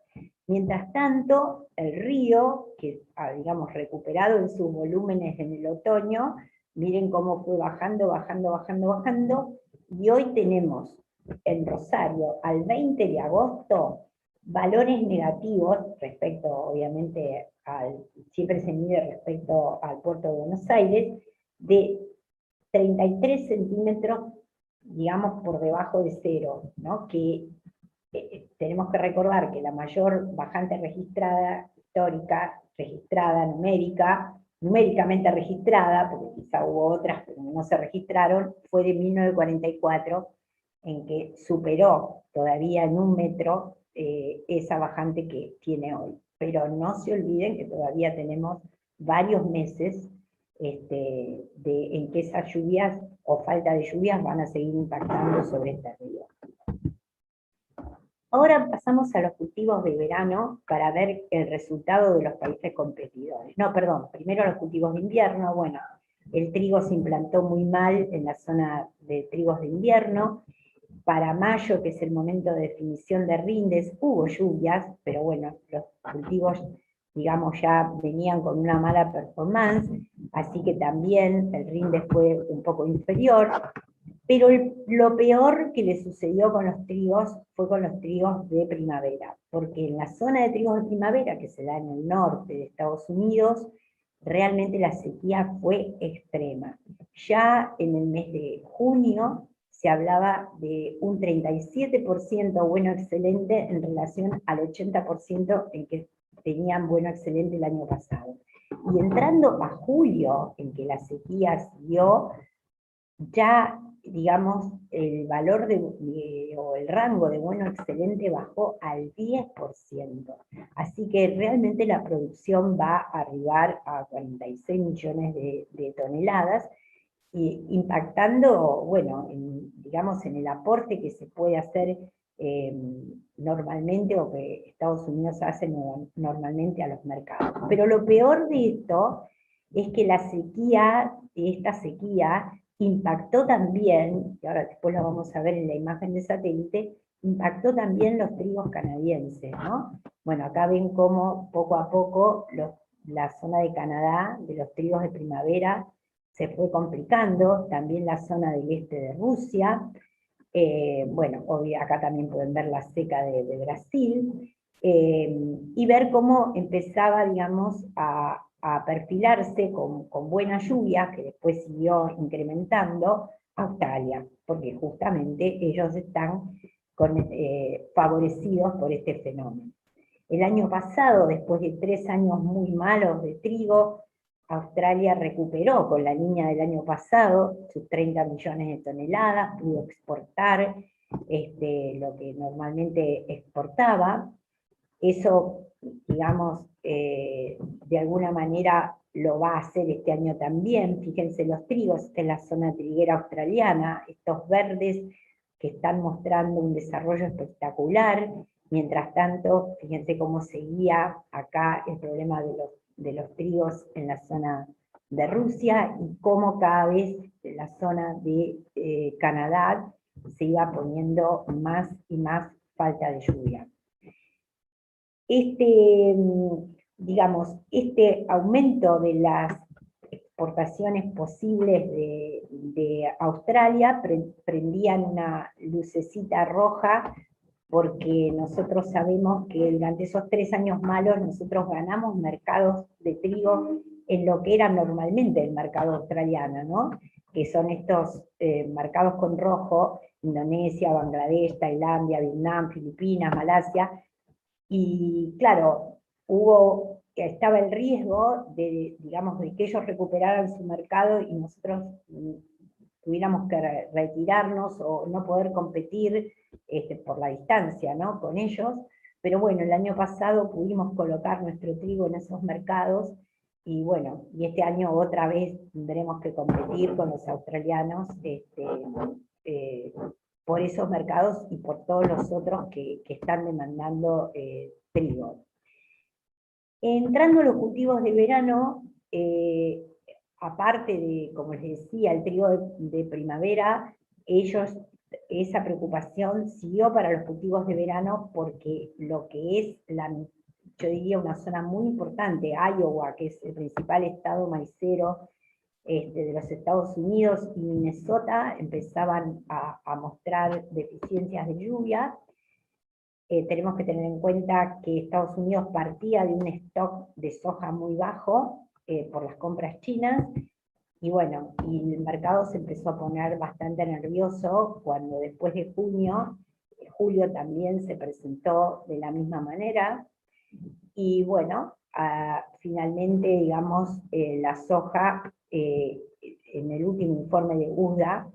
Mientras tanto, el río, que ha, digamos, recuperado en sus volúmenes en el otoño, miren cómo fue bajando, bajando, bajando, bajando, y hoy tenemos en Rosario, al 20 de agosto, valores negativos respecto, obviamente, siempre se mide respecto al puerto de Buenos Aires, de 33 centímetros, digamos, por debajo de cero, ¿no? Que tenemos que recordar que la mayor bajante registrada, histórica, registrada, numéricamente registrada, porque quizá hubo otras pero no se registraron, fue de 1944, en que superó todavía en 1 metro esa bajante que tiene hoy. Pero no se olviden que todavía tenemos varios meses en que esas lluvias o falta de lluvias van a seguir impactando sobre este río. Ahora pasamos a los cultivos de verano para ver el resultado de los países competidores. No, perdón, primero los cultivos de invierno. Bueno, el trigo se implantó muy mal en la zona de trigos de invierno. Para mayo, que es el momento de definición de rindes, hubo lluvias, pero bueno, los cultivos, digamos, ya venían con una mala performance, así que también el rinde fue un poco inferior. Pero lo peor que le sucedió con los trigos fue con los trigos de primavera, porque en la zona de trigos de primavera, que se da en el norte de Estados Unidos, realmente la sequía fue extrema. Ya en el mes de junio se hablaba de un 37% bueno excelente en relación al 80% en que tenían bueno excelente el año pasado. Y entrando a julio, en que la sequía siguió, ya, digamos, el valor o el rango de bueno excelente bajó al 10%. Así que realmente la producción va a arribar a 46 millones de toneladas, impactando, bueno, digamos, en el aporte que se puede hacer normalmente o que Estados Unidos hace normalmente a los mercados. Pero lo peor de esto es que esta sequía impactó también, y ahora después lo vamos a ver en la imagen de satélite, impactó también los trigos canadienses, ¿no? Bueno, acá ven cómo poco a poco la zona de Canadá, de los trigos de primavera, se fue complicando, también la zona del este de Rusia, bueno, acá también pueden ver la seca de Brasil, y ver cómo empezaba, digamos, a perfilarse con buena lluvia, que después siguió incrementando, Australia, porque justamente ellos están favorecidos por este fenómeno. El año pasado, después de 3 años muy malos de trigo, Australia recuperó con la línea del año pasado sus 30 millones de toneladas, pudo exportar lo que normalmente exportaba. Eso, digamos, de alguna manera lo va a hacer este año también. Fíjense los trigos, esta es la zona triguera australiana, estos verdes que están mostrando un desarrollo espectacular. Mientras tanto, fíjense cómo seguía acá el problema de los trigos en la zona de Rusia y cómo cada vez la zona de Canadá se iba poniendo más y más falta de lluvia. Digamos, este aumento de las exportaciones posibles de Australia prendían una lucecita roja, porque nosotros sabemos que durante esos 3 años malos nosotros ganamos mercados de trigo en lo que era normalmente el mercado australiano, ¿no? Que son estos marcados con rojo: Indonesia, Bangladesh, Tailandia, Vietnam, Filipinas, Malasia. Y claro, estaba el riesgo de, digamos, de que ellos recuperaran su mercado y nosotros tuviéramos que retirarnos o no poder competir por la distancia, ¿no?, con ellos. Pero bueno, el año pasado pudimos colocar nuestro trigo en esos mercados, y bueno, y este año otra vez tendremos que competir con los australianos por esos mercados y por todos los otros que están demandando trigo. Entrando a los cultivos de verano, aparte de, como les decía, el trigo de primavera, esa preocupación siguió para los cultivos de verano, porque lo que es, yo diría, una zona muy importante, Iowa, que es el principal estado maicero de los Estados Unidos, y Minnesota, empezaban a mostrar deficiencias de lluvia. Tenemos que tener en cuenta que Estados Unidos partía de un stock de soja muy bajo por las compras chinas, y bueno, y el mercado se empezó a poner bastante nervioso cuando después de julio también se presentó de la misma manera, y bueno, finalmente, digamos, la soja, en el último informe de USDA,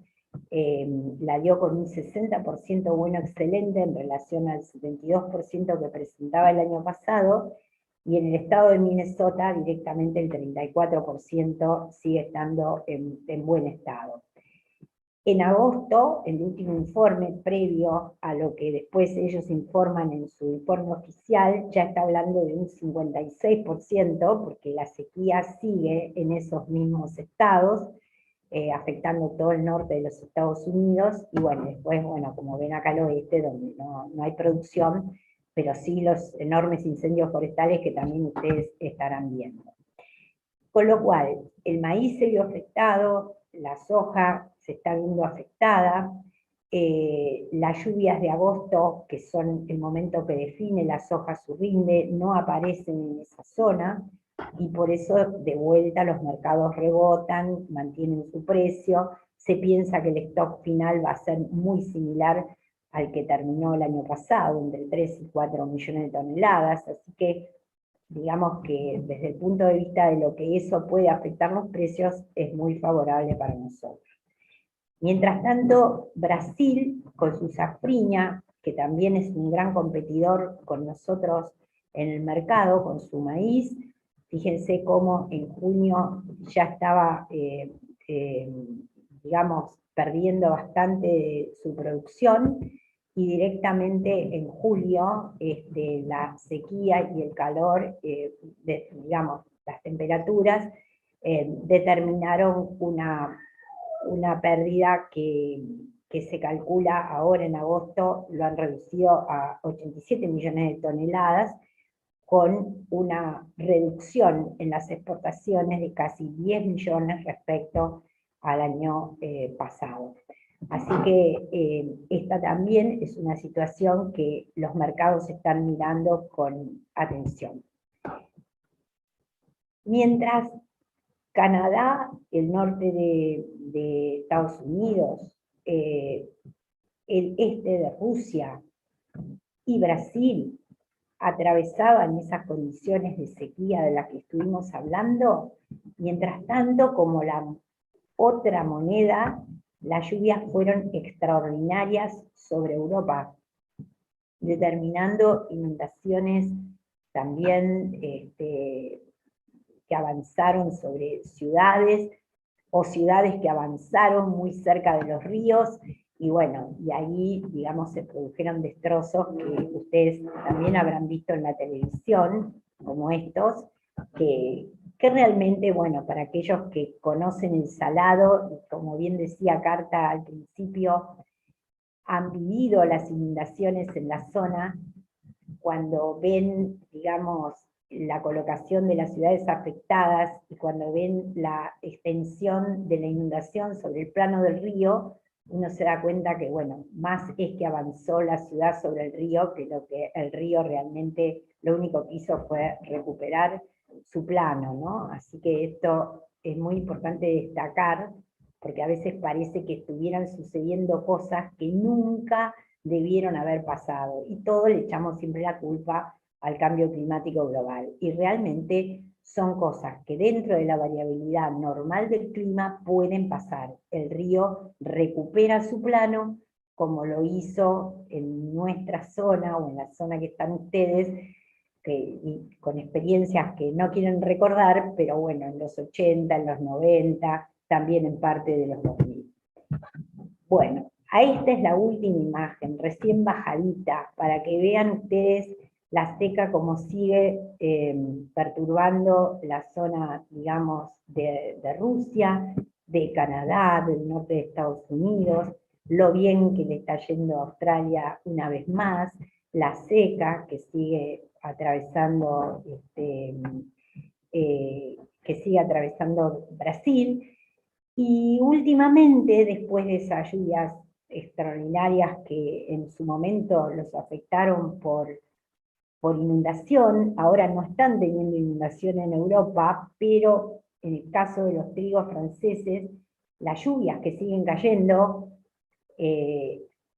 la dio con un 60% bueno excelente en relación al 72% que presentaba el año pasado, y en el estado de Minnesota directamente el 34% sigue estando en buen estado. En agosto, el último informe previo a lo que después ellos informan en su informe oficial, ya está hablando de un 56%, porque la sequía sigue en esos mismos estados, afectando todo el norte de los Estados Unidos, y bueno, después, bueno, como ven acá al oeste, donde no hay producción, pero sí los enormes incendios forestales que también ustedes estarán viendo. Con lo cual, el maíz se vio afectado, la soja se está viendo afectada, las lluvias de agosto, que son el momento que define la soja su rinde, no aparecen en esa zona, y por eso de vuelta los mercados rebotan, mantienen su precio. Se piensa que el stock final va a ser muy similar al que terminó el año pasado, entre 3 y 4 millones de toneladas, así que digamos que desde el punto de vista de lo que eso puede afectar los precios, es muy favorable para nosotros. Mientras tanto, Brasil, con su safriña, que también es un gran competidor con nosotros en el mercado, con su maíz, fíjense cómo en junio ya estaba digamos, perdiendo bastante de su producción, y directamente en julio la sequía y el calor, digamos, las temperaturas, determinaron una pérdida que se calcula ahora en agosto, lo han reducido a 87 millones de toneladas, con una reducción en las exportaciones de casi 10 millones respecto al año pasado. Así que esta también es una situación que los mercados están mirando con atención. Mientras Canadá, el norte de Estados Unidos, el este de Rusia y Brasil atravesaban esas condiciones de sequía de las que estuvimos hablando, mientras tanto, como la otra moneda, las lluvias fueron extraordinarias sobre Europa, determinando inundaciones también que avanzaron sobre ciudades, o ciudades que avanzaron muy cerca de los ríos, y bueno, y ahí, digamos, se produjeron destrozos que ustedes también habrán visto en la televisión, como estos, que realmente, bueno, para aquellos que conocen el Salado, como bien decía Carta al principio, han vivido las inundaciones en la zona, cuando ven, digamos, la colocación de las ciudades afectadas y cuando ven la extensión de la inundación sobre el plano del río, uno se da cuenta que, bueno, más es que avanzó la ciudad sobre el río que lo que el río realmente lo único que hizo fue recuperar su plano, ¿no? Así que esto es muy importante destacar, porque a veces parece que estuvieran sucediendo cosas que nunca debieron haber pasado, y todo le echamos siempre la culpa al cambio climático global, y realmente son cosas que dentro de la variabilidad normal del clima pueden pasar. El río recupera su plano, como lo hizo en nuestra zona, o en la zona que están ustedes, y con experiencias que no quieren recordar, pero bueno, en los 80, en los 90, también en parte de los 2000. Bueno, esta es la última imagen, recién bajadita, para que vean ustedes la seca como sigue perturbando la zona, digamos, de Rusia, de Canadá, del norte de Estados Unidos, lo bien que le está yendo a Australia una vez más, la seca que sigue atravesando, Brasil, y últimamente, después de esas lluvias extraordinarias que en su momento los afectaron por inundación, ahora no están teniendo inundación en Europa, pero en el caso de los trigos franceses, las lluvias que siguen cayendo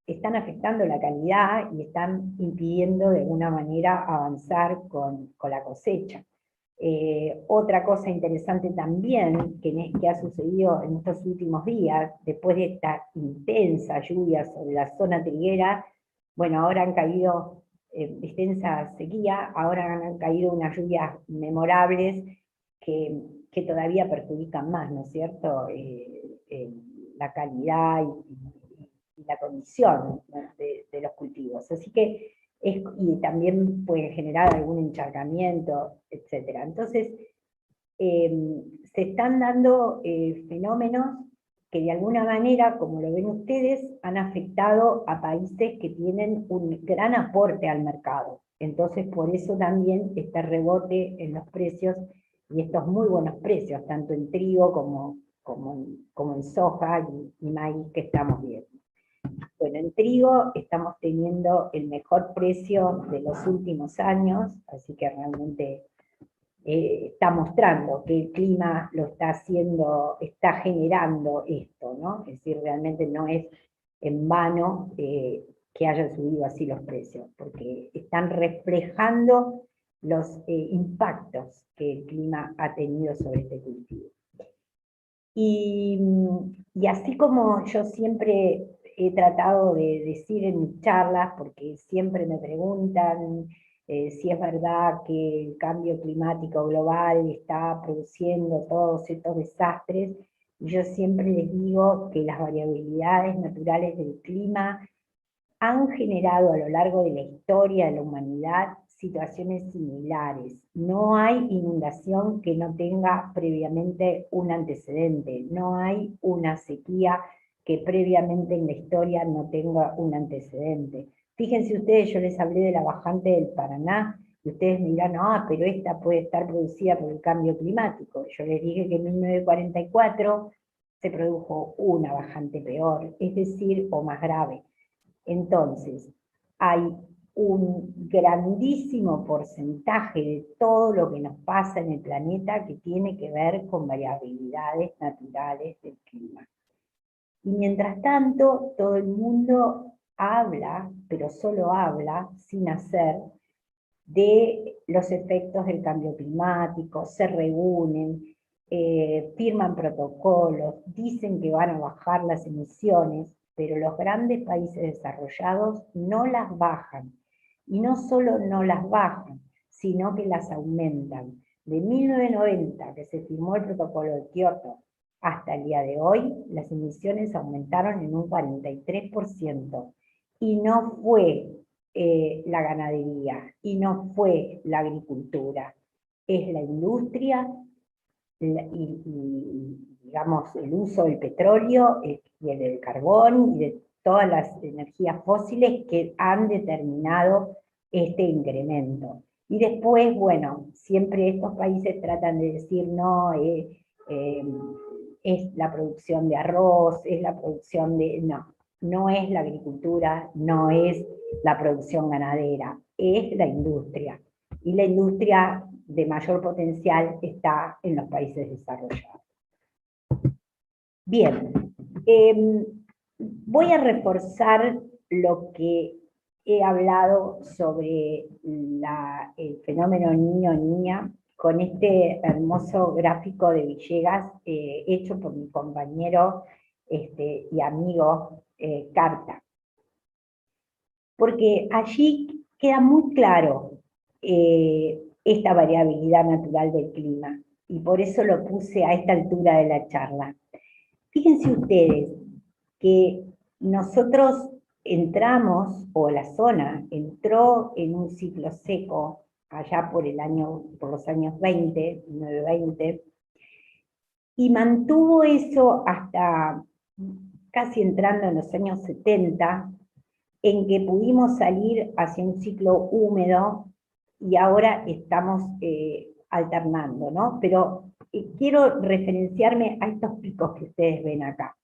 están afectando la calidad y están impidiendo de alguna manera avanzar con la cosecha. Otra cosa interesante también que ha sucedido en estos últimos días, después de esta intensa lluvia sobre la zona triguera, bueno, ahora han caído, extensa sequía, ahora han caído unas lluvias memorables que todavía perjudican más, ¿no es cierto?, la calidad y la condición, ¿no?, de los cultivos. Así que y también pueden generar algún encharcamiento, etc. Entonces, se están dando fenómenos que de alguna manera, como lo ven ustedes, han afectado a países que tienen un gran aporte al mercado. Entonces, por eso también este rebote en los precios, y estos muy buenos precios, tanto en trigo como en soja y maíz que estamos viendo. Bueno, en trigo estamos teniendo el mejor precio de los últimos años, así que realmente está mostrando que el clima lo está haciendo, está generando esto, ¿no? Es decir, realmente no es en vano que hayan subido así los precios, porque están reflejando los impactos que el clima ha tenido sobre este cultivo. Y así como yo siempre he tratado de decir en mis charlas, porque siempre me preguntan si es verdad que el cambio climático global está produciendo todos estos desastres, Yo siempre les digo que las variabilidades naturales del clima han generado a lo largo de la historia de la humanidad situaciones similares. No hay inundación que no tenga previamente un antecedente, no hay una sequía que previamente en la historia no tenga un antecedente. Fíjense ustedes, yo les hablé de la bajante del Paraná, y ustedes me dirán, ah, pero esta puede estar producida por el cambio climático. Yo les dije que en 1944 se produjo una bajante peor, es decir, o más grave. Entonces, hay un grandísimo porcentaje de todo lo que nos pasa en el planeta que tiene que ver con variabilidades naturales del clima. Y mientras tanto, todo el mundo habla, pero solo habla, sin hacer, de los efectos del cambio climático, se reúnen, firman protocolos, dicen que van a bajar las emisiones, pero los grandes países desarrollados no las bajan. Y no solo no las bajan, sino que las aumentan. De 1990, que se firmó el protocolo de Kioto, hasta el día de hoy, las emisiones aumentaron en un 43%. Y no fue la ganadería, y no fue la agricultura, es la industria digamos, el uso del petróleo y el del carbón y de todas las energías fósiles que han determinado este incremento. Y después, bueno, siempre estos países tratan de decir, no, es la producción de arroz, es la producción de... No, no es la agricultura, no es la producción ganadera, es la industria. Y la industria de mayor potencial está en los países desarrollados. Bien, voy a reforzar lo que he hablado sobre el fenómeno niño-niña con este hermoso gráfico de Villegas hecho por mi compañero y amigo Carta. Porque allí queda muy claro esta variabilidad natural del clima, y por eso lo puse a esta altura de la charla. Fíjense ustedes que nosotros entramos, o la zona entró en un ciclo seco allá por los años 20, 1920, y mantuvo eso hasta casi entrando en los años 70, en que pudimos salir hacia un ciclo húmedo y ahora estamos alternando, ¿no? Pero quiero referenciarme a estos picos que ustedes ven acá.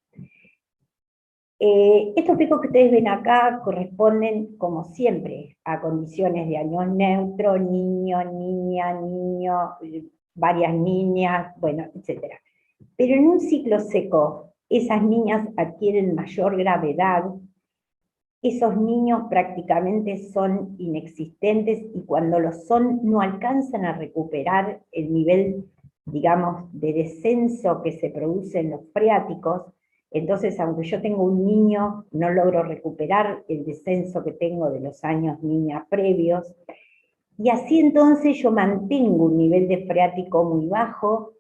Estos picos que ustedes ven acá corresponden, como siempre, a condiciones de año neutro, niño, niña, niño, varias niñas, bueno, etc. Pero en un ciclo seco, esas niñas adquieren mayor gravedad, esos niños prácticamente son inexistentes y cuando lo son no alcanzan a recuperar el nivel, digamos, de descenso que se produce en los freáticos. Entonces, aunque yo tengo un niño, no logro recuperar el descenso que tengo de los años niña previos. Y así entonces yo mantengo un nivel de freático muy bajo,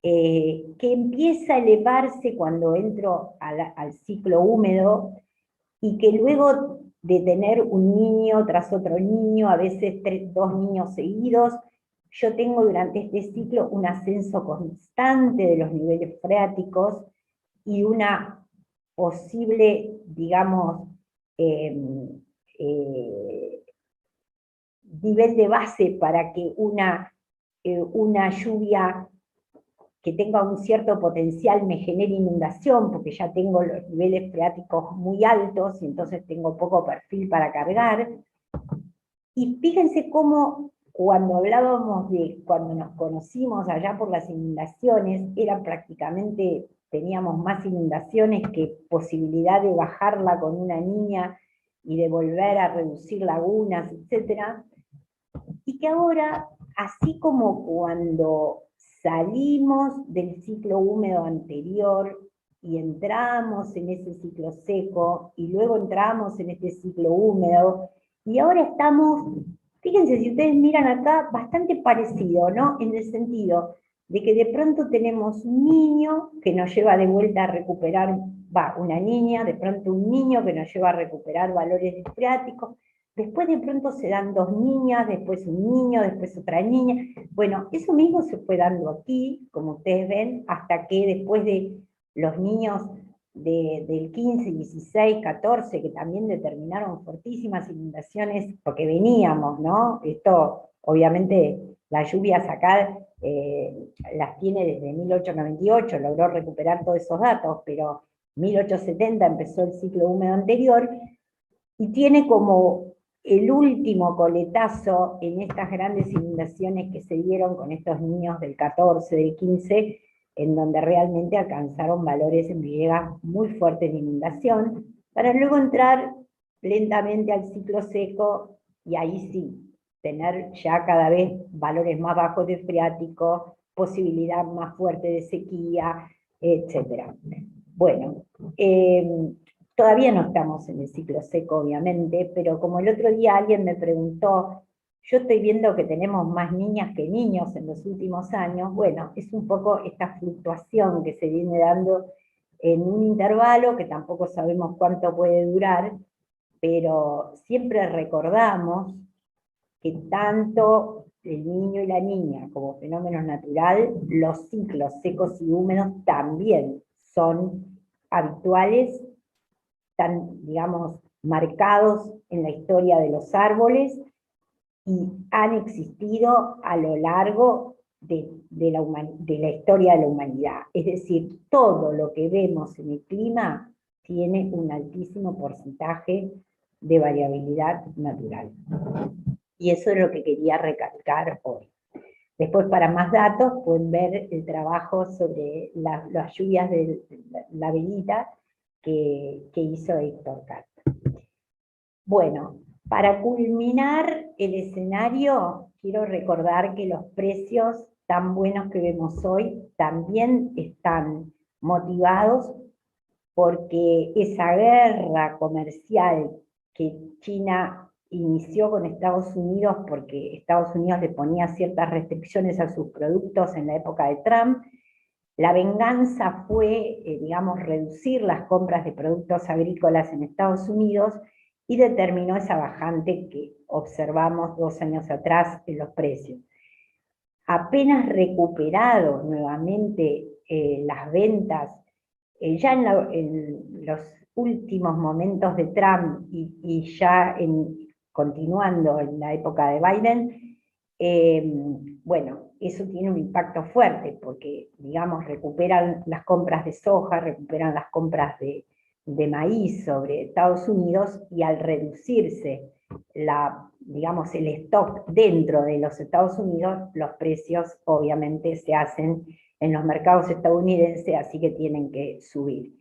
que empieza a elevarse cuando entro al ciclo húmedo, y que luego de tener un niño tras otro niño, a veces dos niños seguidos, yo tengo durante este ciclo un ascenso constante de los niveles freáticos y una posible, digamos, nivel de base para que una lluvia que tenga un cierto potencial me genere inundación, porque ya tengo los niveles freáticos muy altos y entonces tengo poco perfil para cargar. Y fíjense cómo cuando hablábamos de cuando nos conocimos allá por las inundaciones, era prácticamente, teníamos más inundaciones que posibilidad de bajarla con una niña y de volver a reducir lagunas, etc. Y que ahora, así como cuando salimos del ciclo húmedo anterior y entramos en ese ciclo seco, y luego entramos en este ciclo húmedo, y ahora estamos, fíjense, si ustedes miran acá, bastante parecido, ¿no? En el sentido de que de pronto tenemos un niño que nos lleva de vuelta a recuperar, una niña, de pronto un niño que nos lleva a recuperar valores freáticos, después de pronto se dan dos niñas, después un niño, después otra niña. Bueno, eso mismo se fue dando aquí, como ustedes ven, hasta que después de los niños del 15, 16, 14, que también determinaron fortísimas inundaciones, porque veníamos, ¿no? Esto, obviamente, las lluvias acá las tiene desde 1898, logró recuperar todos esos datos, pero 1870 empezó el ciclo húmedo anterior, y tiene como el último coletazo en estas grandes inundaciones que se dieron con estos niños del 14, del 15, en donde realmente alcanzaron valores en Villegas muy fuertes de inundación, para luego entrar lentamente al ciclo seco, y ahí sí, tener ya cada vez valores más bajos de freático, posibilidad más fuerte de sequía, etc. Bueno, todavía no estamos en el ciclo seco, obviamente, pero como el otro día alguien me preguntó, yo estoy viendo que tenemos más niñas que niños en los últimos años. Bueno, es un poco esta fluctuación que se viene dando en un intervalo que tampoco sabemos cuánto puede durar, pero siempre recordamos que tanto el niño y la niña como fenómeno natural, los ciclos secos y húmedos también son habituales, están, digamos, marcados en la historia de los árboles y han existido a lo largo de la historia de la humanidad. Es decir, todo lo que vemos en el clima tiene un altísimo porcentaje de variabilidad natural. Y eso es lo que quería recalcar hoy. Después, para más datos, pueden ver el trabajo sobre las lluvias de la Velita que hizo Héctor Cat. Bueno, para culminar el escenario, quiero recordar que los precios tan buenos que vemos hoy también están motivados porque esa guerra comercial que China inició con Estados Unidos, porque Estados Unidos le ponía ciertas restricciones a sus productos en la época de Trump, la venganza fue, digamos, reducir las compras de productos agrícolas en Estados Unidos y determinó esa bajante que observamos 2 años atrás en los precios. Apenas recuperado nuevamente las ventas, ya en los últimos momentos de Trump y ya continuando en la época de Biden, bueno, eso tiene un impacto fuerte, porque, digamos, recuperan las compras de soja, recuperan las compras de maíz sobre Estados Unidos, y al reducirse digamos, el stock dentro de los Estados Unidos, los precios obviamente se hacen en los mercados estadounidenses, así que tienen que subir.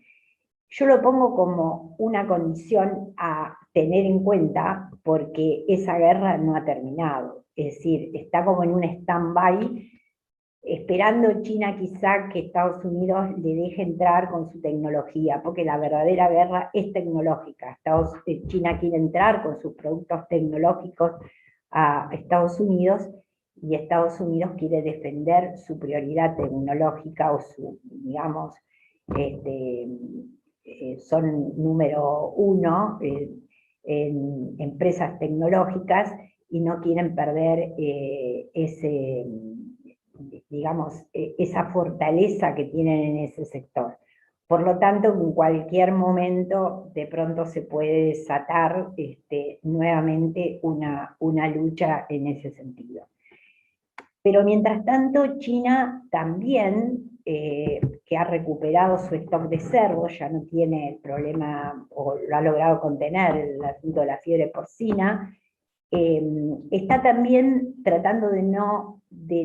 Yo lo pongo como una condición a tener en cuenta, porque esa guerra no ha terminado, es decir, está como en un stand-by, esperando China quizá que Estados Unidos le deje entrar con su tecnología, porque la verdadera guerra es tecnológica. China quiere entrar con sus productos tecnológicos a Estados Unidos, y Estados Unidos quiere defender su prioridad tecnológica, o su, digamos, son número uno en empresas tecnológicas, y no quieren perder digamos, esa fortaleza que tienen en ese sector. Por lo tanto, en cualquier momento de pronto se puede desatar nuevamente una lucha en ese sentido. Pero mientras tanto, China también, que ha recuperado su stock de cerdos, ya no tiene el problema, o lo ha logrado contener, el asunto de la fiebre porcina, está también tratando de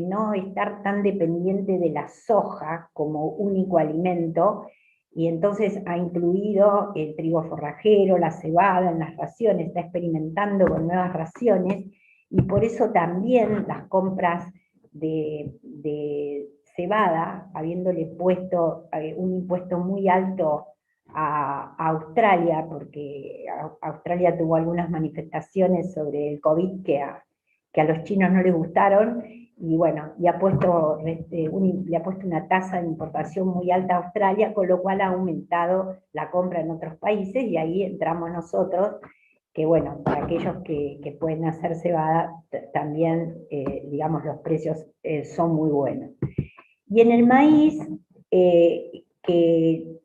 no estar tan dependiente de la soja como único alimento, y entonces ha incluido el trigo forrajero, la cebada en las raciones, está experimentando con nuevas raciones, y por eso también las compras de cebada, habiéndole puesto un impuesto muy alto a Australia, porque Australia tuvo algunas manifestaciones sobre el COVID que a los chinos no les gustaron, y bueno, le ha puesto una tasa de importación muy alta a Australia, con lo cual ha aumentado la compra en otros países, y ahí entramos nosotros, que bueno, para aquellos que pueden hacer cebada, también, digamos, los precios son muy buenos. Y en el maíz, que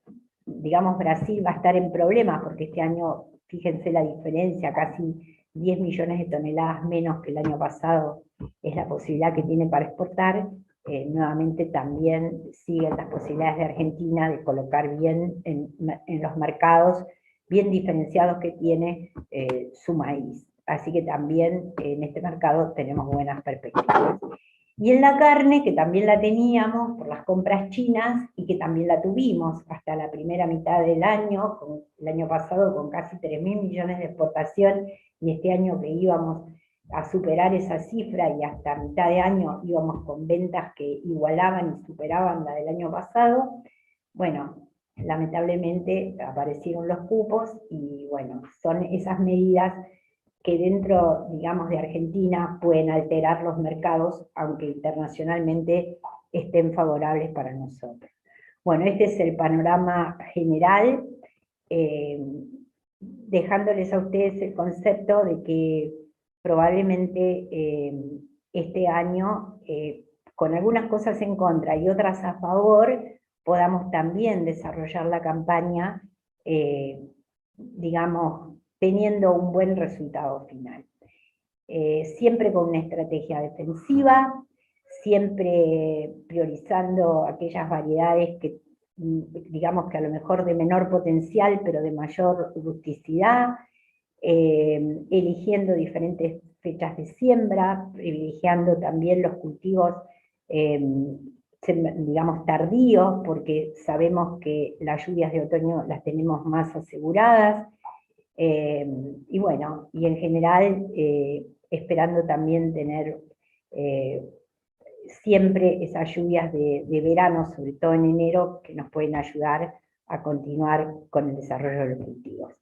digamos Brasil va a estar en problemas, porque este año, fíjense la diferencia, casi 10 millones de toneladas menos que el año pasado es la posibilidad que tiene para exportar. Nuevamente también siguen las posibilidades de Argentina de colocar bien en los mercados, bien diferenciados que tiene su maíz. Así que también en este mercado tenemos buenas perspectivas. Y en la carne, que también la teníamos por las compras chinas, y que también la tuvimos hasta la primera mitad del año, el año pasado con casi 3.000 millones de exportación, y este año que íbamos a superar esa cifra, y hasta mitad de año íbamos con ventas que igualaban y superaban la del año pasado. Bueno, lamentablemente aparecieron los cupos, y bueno, son esas medidas que dentro, digamos, de Argentina pueden alterar los mercados, aunque internacionalmente estén favorables para nosotros. Bueno, este es el panorama general, dejándoles a ustedes el concepto de que probablemente este año, con algunas cosas en contra y otras a favor, podamos también desarrollar la campaña, digamos, teniendo un buen resultado final. Siempre con una estrategia defensiva, siempre priorizando aquellas variedades que, digamos, que a lo mejor de menor potencial, pero de mayor rusticidad, eligiendo diferentes fechas de siembra, privilegiando también los cultivos, digamos, tardíos, porque sabemos que las lluvias de otoño las tenemos más aseguradas, y bueno, y en general esperando también tener siempre esas lluvias de verano, sobre todo en enero, que nos pueden ayudar a continuar con el desarrollo de los cultivos.